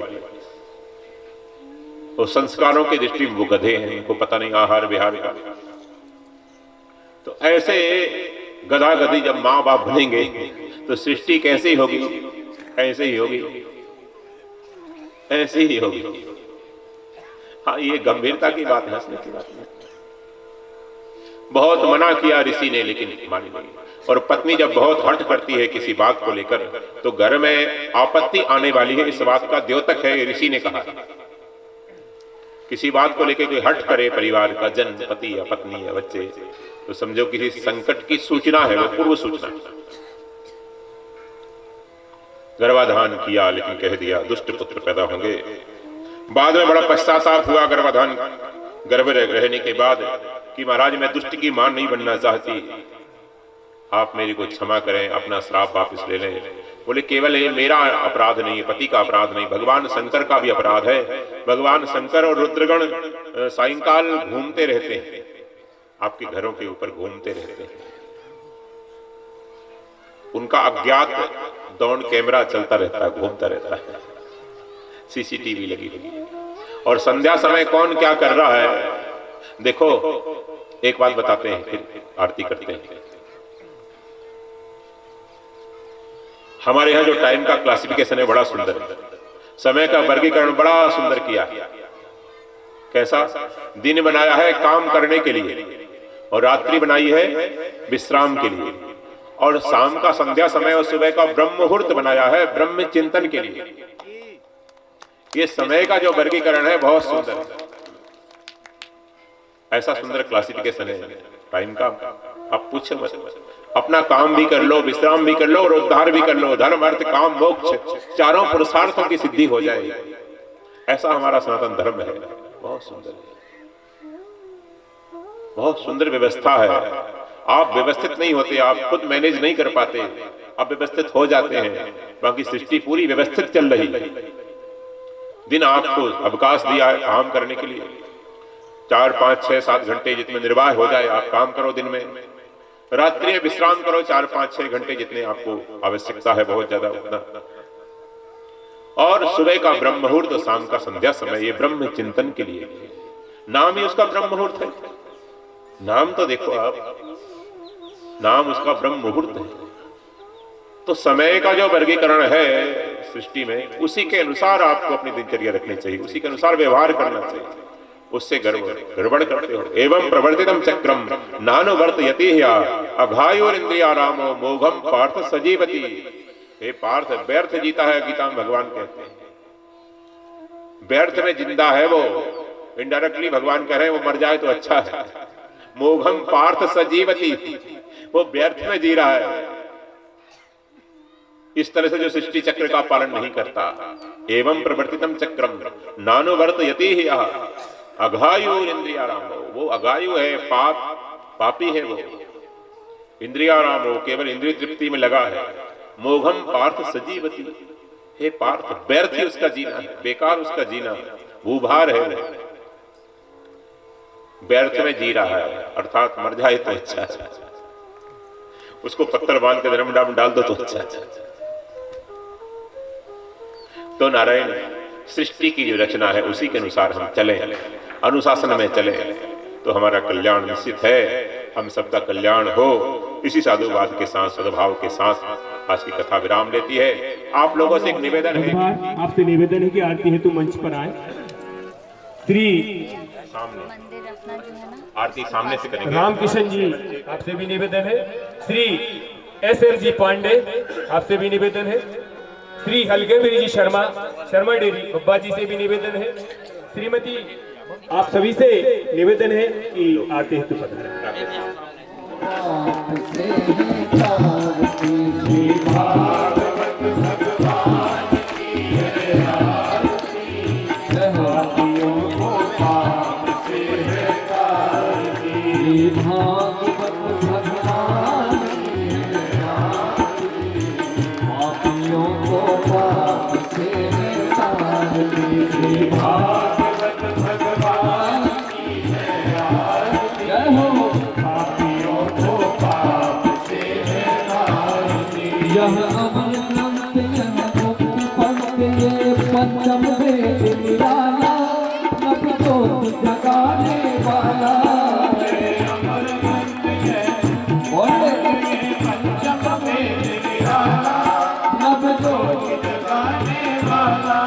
तो संस्कारों की दृष्टि में वो गधे हैं, उनको पता नहीं आहार विहार का। तो ऐसे गधा गधी जब माँ बाप बनेंगे तो सृष्टि कैसी होगी? ऐसे ही होगी, ऐसे ही होगी। हाँ, ये गंभीरता की बात है, हंसने की बात नहीं। बहुत मना किया ऋषि ने, लेकिन मानी नहीं। और पत्नी जब बहुत हठ करती है किसी बात को लेकर, तो घर में आपत्ति आने वाली है, इस बात का द्योतक है, ऋषि ने कहा। किसी बात को लेकर कोई हठ करे, परिवार का जन, पति या पत्नी या बच्चे, तो समझो किसी संकट की सूचना है, वो पूर्व सूचना। गर्भाधान किया, लेकिन कह दिया दुष्ट पुत्र पैदा होंगे। बाद में बड़ा पश्चाताप हुआ गर्भाधान गर्भ रहने के बाद कि महाराज मैं दुष्ट की मां नहीं बनना चाहती, आप मेरे को क्षमा करें, अपना श्राप वापस ले लें। बोले केवल ये मेरा अपराध नहीं है, पति का अपराध नहीं, भगवान शंकर का भी अपराध है। भगवान शंकर और रुद्रगण सायंकाल घूमते रहते हैं, आपके घरों के ऊपर घूमते रहते हैं। उनका अज्ञात दौड़ कैमरा चलता रहता है, घूमता रहता है, CCTV लगी हुई है। और संध्या समय कौन क्या कर रहा है देखो। एक बात बताते हैं, फिर आरती करते हैं। हमारे यहाँ जो टाइम का क्लासिफिकेशन है बड़ा सुंदर है, समय का वर्गीकरण बड़ा सुंदर किया। कैसा? दिन बनाया है काम करने के लिए, और रात्रि बनाई है विश्राम के लिए, और शाम का संध्या समय और सुबह का ब्रह्म मुहूर्त बनाया है ब्रह्म चिंतन के लिए। ये समय का जो वर्गीकरण है बहुत सुंदर है, ऐसा सुंदर क्लासिफिकेशन है टाइम का। आप पूछो मत, अपना काम भी कर लो, विश्राम भी कर लो, और उद्धार भी कर लो। धर्म अर्थ काम मोक्ष, चारों पुरुषार्थों की सिद्धि हो जाए, ऐसा हमारा सनातन धर्म है। बहुत सुंदर है, बहुत सुंदर व्यवस्था है। आप व्यवस्थित नहीं होते, आप खुद मैनेज नहीं कर पाते, आप व्यवस्थित हो जाते हैं, बाकी सृष्टि पूरी व्यवस्थित चल रही है। दिन आपको अवकाश दिया है काम करने के लिए, 4, 5, 6, 7 घंटे जितने निर्वाह हो जाए आप काम करो दिन में। रात्रि विश्राम करो 4, 5, 6 घंटे जितने आपको आवश्यकता है, बहुत ज्यादा उतना। और सुबह का ब्रह्म मुहूर्त, शाम का संध्या समय, ये ब्रह्म चिंतन के लिए। नाम ही उसका ब्रह्म मुहूर्त है। नाम तो देखो आप, नाम उसका ब्रह्म मुहूर्त है। तो समय का जो वर्गीकरण है सृष्टि में, उसी के अनुसार आपको अपनी दिनचर्या रखनी चाहिए, उसी के अनुसार व्यवहार करना चाहिए। उससे गड़बड़ करते हो। एवं प्रवर्तितम चक्रम नानुवर्तयति अघायुरिंद्रियारामो मोघम पार्थ सजीवति। हे पार्थ, व्यर्थ जीता है, गीता में भगवान कहते हैं। व्यर्थ में जिंदा है वो, इनडायरेक्टली भगवान कह रहे हैं वो मर जाए तो अच्छा है। मोघम पार्थ सजीवति, वो व्यर्थ में जी रहा है। इस तरह से जो सृष्टि चक्र का पालन नहीं करता। एवं प्रवर्तितम चक्रम नानुवर्तयति अघायुर इंद्रियाराम, वो अघायु है, पापी है वो। इंद्रियाराम हो, केवल इंद्रिय तृप्ति में लगा है। मोघम पार्थ सजीवती, हे पार्थ, व्यर्थ ही उसका जीना है, बेकार उसका जीना है, भूभार है वो, व्यर्थ में जी रहा है, अर्थात मर जाए तो अच्छा है। उसको पत्थर बांध के धर्म डाल दो तो अच्छा है। तो नारायण सृष्टि की जो रचना है उसी के अनुसार हम चले, अनुशासन में चले तो हमारा कल्याण निश्चित है। हम सबका कल्याण हो, इसी साधुवाद के साथ, सद्भाव के साथ आज की कथा विराम लेती है। आप लोगों से एक निवेदन है, आपसे निवेदन है कि आरती हेतु मंच पर आए। श्री सामने मंदिर अपना जो है ना, आरती सामने से करेंगे। रामकिशन जी, आपसे भी निवेदन है। श्री SL जी पांडे, आपसे भी निवेदन है। श्री हलगेवीर जी शर्मा डेरी बब्बा जी से भी निवेदन है। श्रीमती, आप सभी से निवेदन है कि आरती हेतु पधारें। यह अमृत यह मुक्ति पंथ ये पंचम वेद निराला, नभ ज्योत जगाने वाला। पंचम वेद निराला, नभ ज्योत जगाने वाला।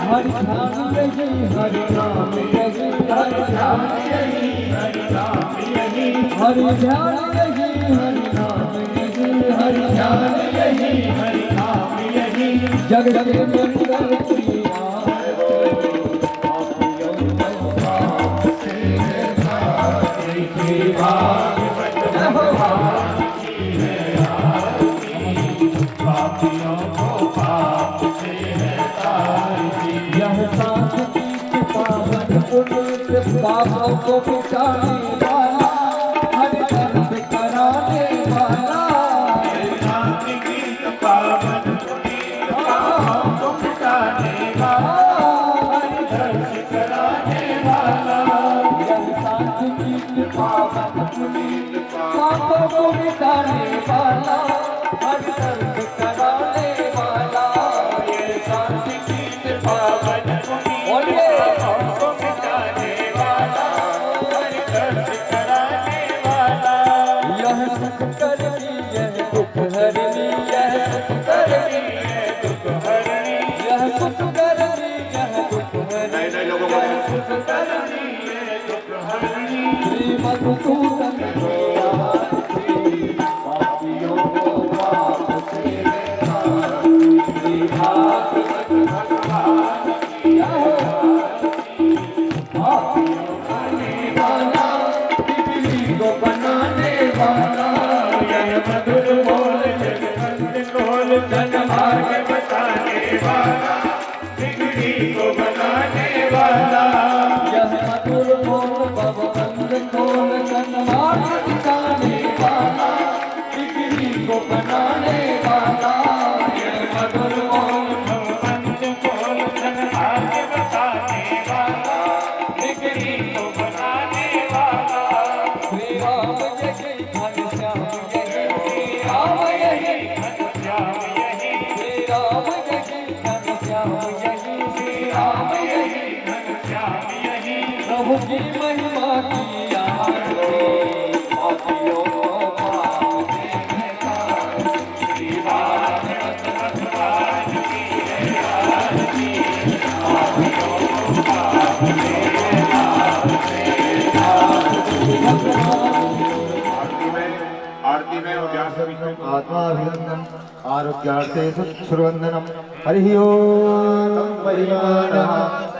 हरि ध्यान यही, हरि नाम यही, हरि ध्यान यही, हरि नाम यही, हरि ध्यान यही, हरि नाम यही, हरि ध्यान यही, हरि नाम यही। जग जग मंगल प्रिया यह सांस की पावन पुनीत पापों को मिटाने वाला, हर दर्द कराने वाला। पावन पुनीत पापों को मिटाने वाला, हर दर्द कराने वाला। यह सांस की पावन पुनीत पापों को मिटाने वाला, हर दर्द कराने वाला। यह सांस की पावन यह सुख करनी, यह दुख हरनी, यह सुख करनी, यह दुख हरनी, यह सुख करनी, यह दुख हरनी, यह सुख करनी, यह दुख हरनी। श्री मधुसूदन की आरती, पापियों को पाप से निकाल। श्री भागवत भगवान की आरती, पापियों को निकाला, बिगड़ी को बनाने वाला। यह मधुर बोल जगवंत बोल, जनमार्ग बताने वाला, बिगड़ी को बनाने वाला। यह मधुर बोल भवबंध खोल, जनमार्ग बताने वाला, बिगड़ी को बनाने वाला। यह मधुर बोल भवबंध खोल, जनमार्ग बताने वाला, बिगड़ी को बनाने वाला। श्री राम जय घनश्याम यही, श्री राम यही घनश्याम यही, श्री राम यही घनश्याम यही, श्री राम यही घनश्याम यही। प्रभु की महिमा की आरती, पापियों को पाप से निकाल। श्री भागवत भगवान की आरती, पापियों को पाप से निकाल। वाक्यार्थे सुश्रुवन्दनं हरिः ओम् परिमाणः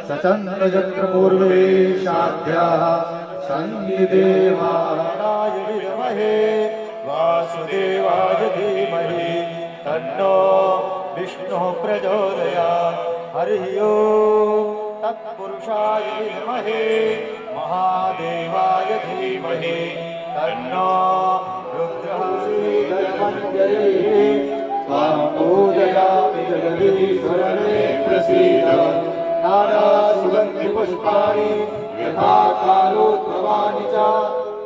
सचन्द्रचक्रपूर्वे शाध्याः सन्निदेवाय विद्महे वासुदेवाय धीमहि तन्नो विष्णुः प्रचोदयात् हरिः ओम् तत्पुरुषाय विद्महे महादेवाय धीमहि तन्नो रुद्रः त्वां पूजयामि जगदीश्वरने प्रसीद नानासुगन्धिपुष्पाणि यथा कालोद्भवानि च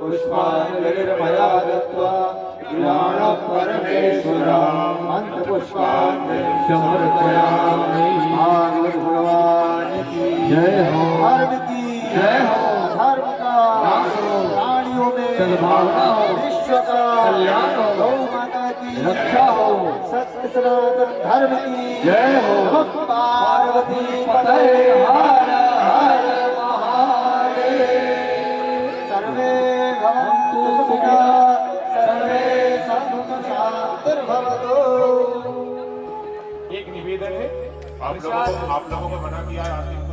पुष्पाञ्जलिर्मया दत्त्वा गृहाणः परमेश्वर मन्त्रपुष्पाञ्जलिं समर्पयामि। भागवत भगवान की जय हो। धर्म की जय हो। धर्म का प्राणियों में सद्भावना हो, विश्व का कल्याण हो, गौ माता की रक्षा हो, सत्य सनातन धर्म की जय हो। पार्वती पते हर हर महादेव। सर्वे भवन्तु सुखिनः सर्वे सन्तु शान्तिर्भवतु। एक निवेदन है, आप लोगों को मना किया है